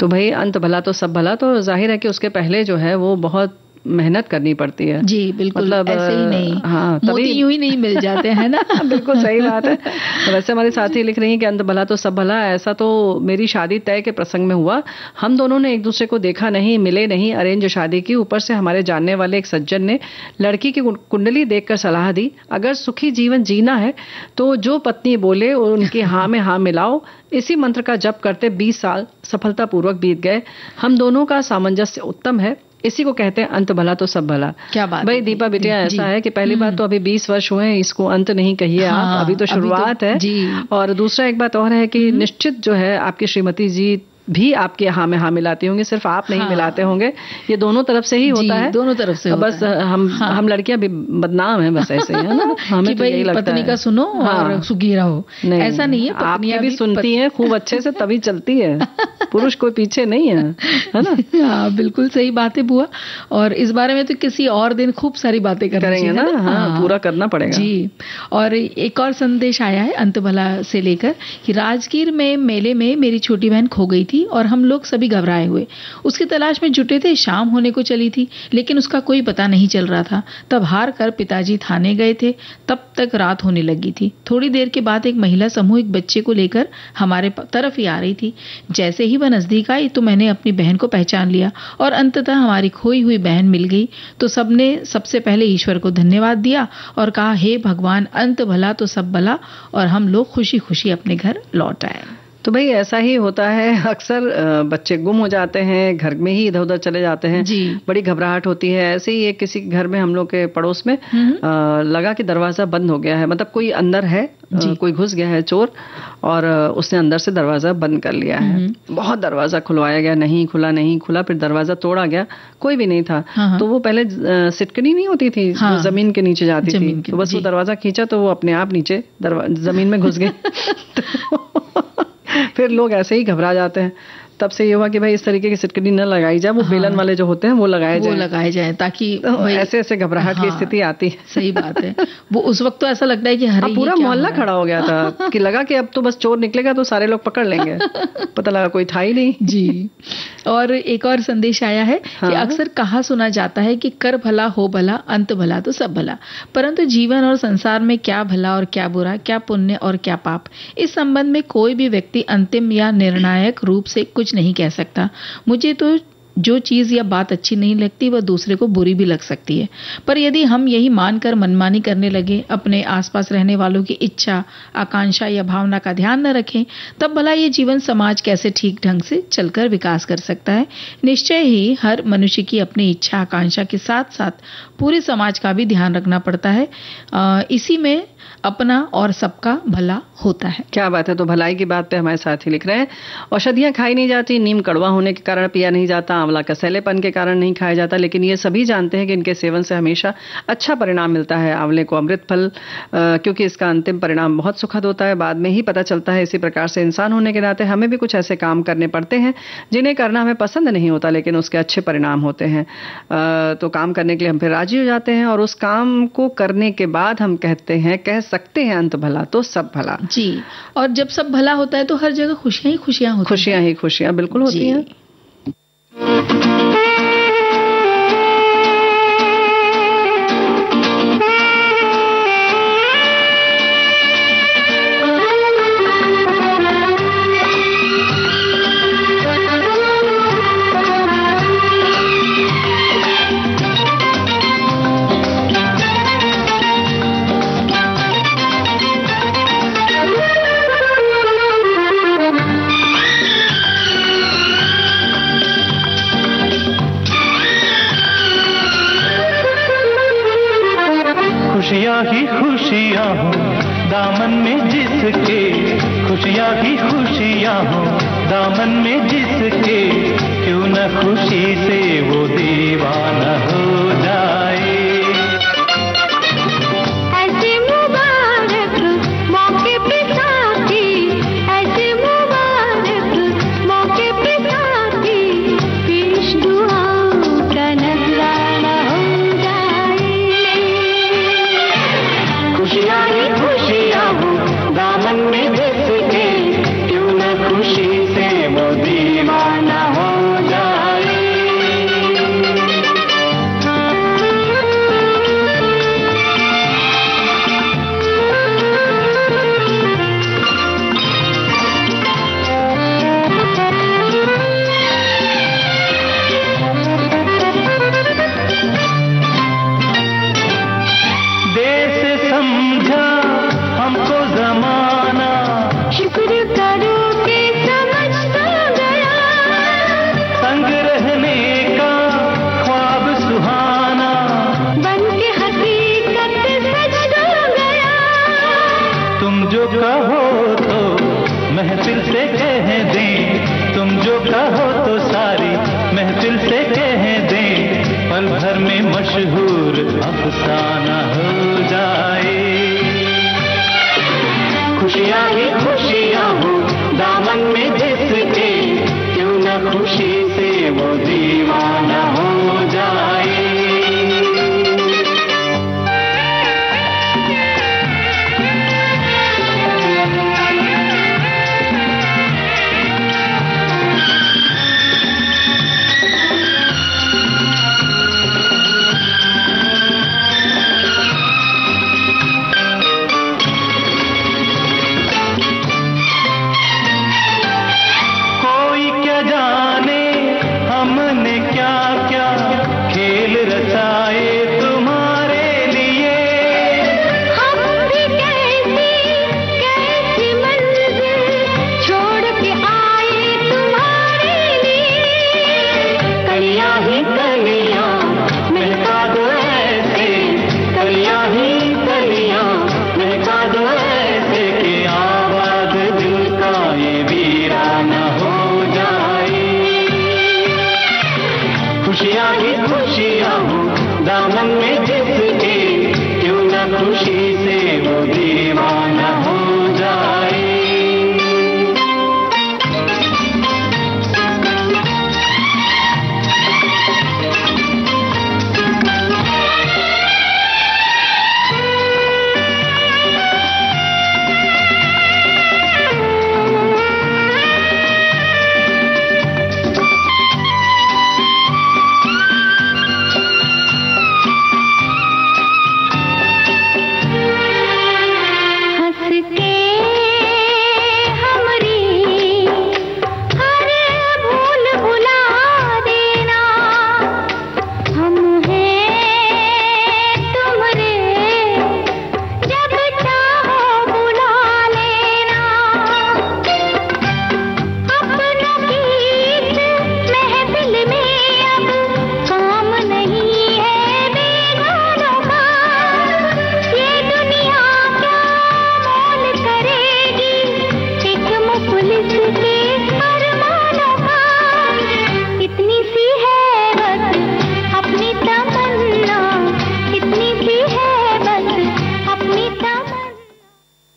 Speaker 3: भाई अंत भला तो सब भला, तो जाहिर है कि उसके पहले जो है वो बहुत मेहनत करनी पड़ती है।
Speaker 2: जी बिल्कुल,
Speaker 3: मतलब
Speaker 2: ऐसे ही नहीं,
Speaker 3: हाँ,
Speaker 2: मोती यूं ही नहीं मिल जाते हैं ना।
Speaker 3: बिल्कुल सही बात है। वैसे हमारे साथी लिख रही हैं कि अंत भला तो सब भला, ऐसा तो मेरी शादी तय के प्रसंग में हुआ। हम दोनों ने एक दूसरे को देखा नहीं, मिले नहीं, अरेंज शादी की। ऊपर से हमारे जानने वाले एक सज्जन ने लड़की की कुंडली देखकर सलाह दी, अगर सुखी जीवन जीना है तो जो पत्नी बोले उनकी हाँ में हाँ मिलाओ। इसी मंत्र का जप करते 20 साल सफलतापूर्वक बीत गए। हम दोनों का सामंजस्य उत्तम है, इसी को कहते हैं अंत भला तो सब भला।
Speaker 2: क्या बात
Speaker 3: भाई दीपा बिटिया, ऐसा है कि पहली बात तो अभी 20 वर्ष हुए हैं, इसको अंत नहीं कहिए आप, अभी तो शुरुआत है। और दूसरा एक बात और है कि निश्चित जो है आपकी श्रीमती जी भी आपके हाँ में हाँ मिलाती होंगे, सिर्फ आप नहीं मिलाते होंगे, ये दोनों तरफ से ही होता है।
Speaker 2: दोनों तरफ से होता
Speaker 3: बस है। हम लड़कियां भी बदनाम हैं, बस ऐसे ही है ना। हमें तो यही लगता है
Speaker 2: पत्नी का सुनो और सुखी रहो, ऐसा नहीं है।
Speaker 3: आपकी भी सुनती हैं खूब अच्छे से, तभी चलती है, पुरुष कोई पीछे नहीं है ना।
Speaker 2: हाँ बिल्कुल सही बात है बुआ, और इस बारे में तो किसी और दिन खूब सारी बातें करेंगे
Speaker 3: ना। हाँ, पूरा करना पड़ेगा
Speaker 2: जी। और एक और संदेश आया है अंत भला से लेकर कि राजगीर में मेले में मेरी छोटी बहन खो गई थी और हम लोग सभी घबराए हुए उसकी तलाश में जुटे थे। शाम होने को चली थी लेकिन उसका कोई पता नहीं चल रहा था। तब हार कर पिताजी थाने गए थे, तब तक रात होने लगी थी। थोड़ी देर के बाद एक महिला समूह एक बच्चे को लेकर हमारे तरफ ही आ रही थी। जैसे ही वह नजदीक आई तो मैंने अपनी बहन को पहचान लिया और अंततः हमारी खोई हुई बहन मिल गई। तो सबने सबसे पहले ईश्वर को धन्यवाद दिया और कहा, हे भगवान, अंत भला तो सब भला, और हम लोग खुशी खुशी अपने घर लौट आए।
Speaker 3: तो भाई ऐसा ही होता है, अक्सर बच्चे गुम हो जाते हैं, घर में ही इधर उधर चले जाते हैं, बड़ी घबराहट होती है। ऐसे ही एक किसी घर में हम लोग के पड़ोस में लगा कि दरवाजा बंद हो गया है, मतलब कोई अंदर है, कोई घुस गया है चोर, और उसने अंदर से दरवाजा बंद कर लिया है। बहुत दरवाजा खुलवाया गया, नहीं खुला, फिर दरवाजा तोड़ा गया, कोई भी नहीं था। तो वो पहले सिटकनी नहीं होती थी जो जमीन के नीचे जाती थी, तो बस वो दरवाजा खींचा तो वो अपने आप नीचे जमीन में घुस गए। फिर लोग ऐसे ही घबरा जाते हैं। तब से ये हुआ कि भाई इस तरीके की सिटकनी न लगाई जाए, वो बेलन वाले जो होते हैं वो लगाए जाए
Speaker 2: ताकि
Speaker 3: ऐसे ऐसे घबराहट की स्थिति आती है।
Speaker 2: सही बात है। वो उस वक्त तो ऐसा लगता है कि हरे
Speaker 3: पूरा मोहल्ला खड़ा हो गया था कि लगा कि अब तो बस चोर निकलेगा तो सारे लोग पकड़ लेंगे, पता लगा कोई था ही नहीं।
Speaker 2: जी। और एक और संदेश आया है कि अक्सर कहा सुना जाता है कि कर भला हो भला, अंत भला तो सब भला, परंतु जीवन और संसार में क्या भला और क्या बुरा, क्या पुण्य और क्या पाप, इस संबंध में कोई भी व्यक्ति अंतिम या निर्णायक रूप से कुछ नहीं कह सकता। मुझे तो जो चीज या बात अच्छी नहीं लगती वह दूसरे को बुरी भी लग सकती है, पर यदि हम यही मानकर मनमानी करने लगे, अपने आसपास रहने वालों की इच्छा, आकांक्षा या भावना का ध्यान न रखें, तब भला ये जीवन समाज कैसे ठीक ढंग से चलकर विकास कर सकता है। निश्चय ही हर मनुष्य की अपनी इच्छा आकांक्षा के साथ साथ पूरे समाज का भी ध्यान रखना पड़ता है। इसी में अपना और सबका भला होता है।
Speaker 3: क्या बात है। तो भलाई की बात पे हमारे साथी लिख रहे हैं, औषधियां खाई नहीं जाती, नीम कड़वा होने के कारण पिया नहीं जाता, आंवला कसैलेपन के कारण नहीं खाया जाता, लेकिन ये सभी जानते हैं कि इनके सेवन से हमेशा अच्छा परिणाम मिलता है। आंवले को अमृत फल, क्योंकि इसका अंतिम परिणाम बहुत सुखद होता है, बाद में ही पता चलता है। इसी प्रकार से इंसान होने के नाते हमें भी कुछ ऐसे काम करने पड़ते हैं जिन्हें करना हमें पसंद नहीं होता, लेकिन उसके अच्छे परिणाम होते हैं। तो काम करने के लिए हम फिर राजी हो जाते हैं, और उस काम को करने के बाद हम कह सकते हैं अंत भला तो सब भला।
Speaker 2: जी। और जब सब भला होता है तो हर जगह खुशियां ही खुशियां होती हैं।
Speaker 3: खुशियां ही खुशियां बिल्कुल होती हैं।
Speaker 5: खुशियाँ ही खुशियाँ हो दामन में जिसके, खुशियाँ ही खुशियाँ हो दामन में जिसके, क्यों न खुशी से वो दीवाना हो जाए।
Speaker 1: ऐसे मुबारक मौके पे साथी, ऐसे मुबारक मौके पे साथी, पेश दुआओं का नजराना हो जाए।
Speaker 5: खुशियाँ ही खुशियाँ हो दामन में जिसके, क्यों न खुशी से वो दीवाना हो में मशहूर अफसाना हो जाए। खुशियाँ ही खुशियाँ हो दामन में जिसके, क्यों न खुशी से वो दीवाना हो जाए। खुशियाँ ही खुशियाँ हो दामन में जिसके, क्यों न खुशी से वो दीवाना हो जाए।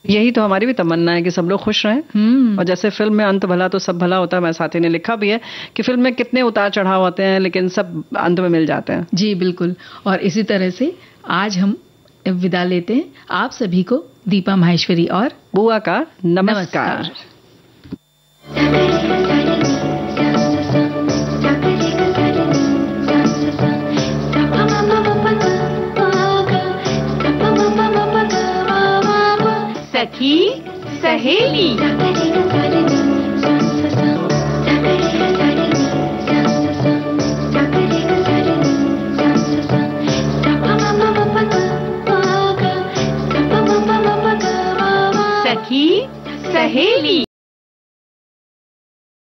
Speaker 3: यही तो हमारी भी तमन्ना है कि सब लोग खुश रहें। और जैसे फिल्म में अंत भला तो सब भला होता है, हमारे साथी ने लिखा भी है कि फिल्म में कितने उतार चढ़ाव होते हैं लेकिन सब अंत में मिल जाते हैं।
Speaker 2: जी बिल्कुल। और इसी तरह से आज हम विदा लेते हैं आप सभी को। दीपा माहेश्वरी और
Speaker 3: बुआ का नमस्कार।
Speaker 1: सखी सहेली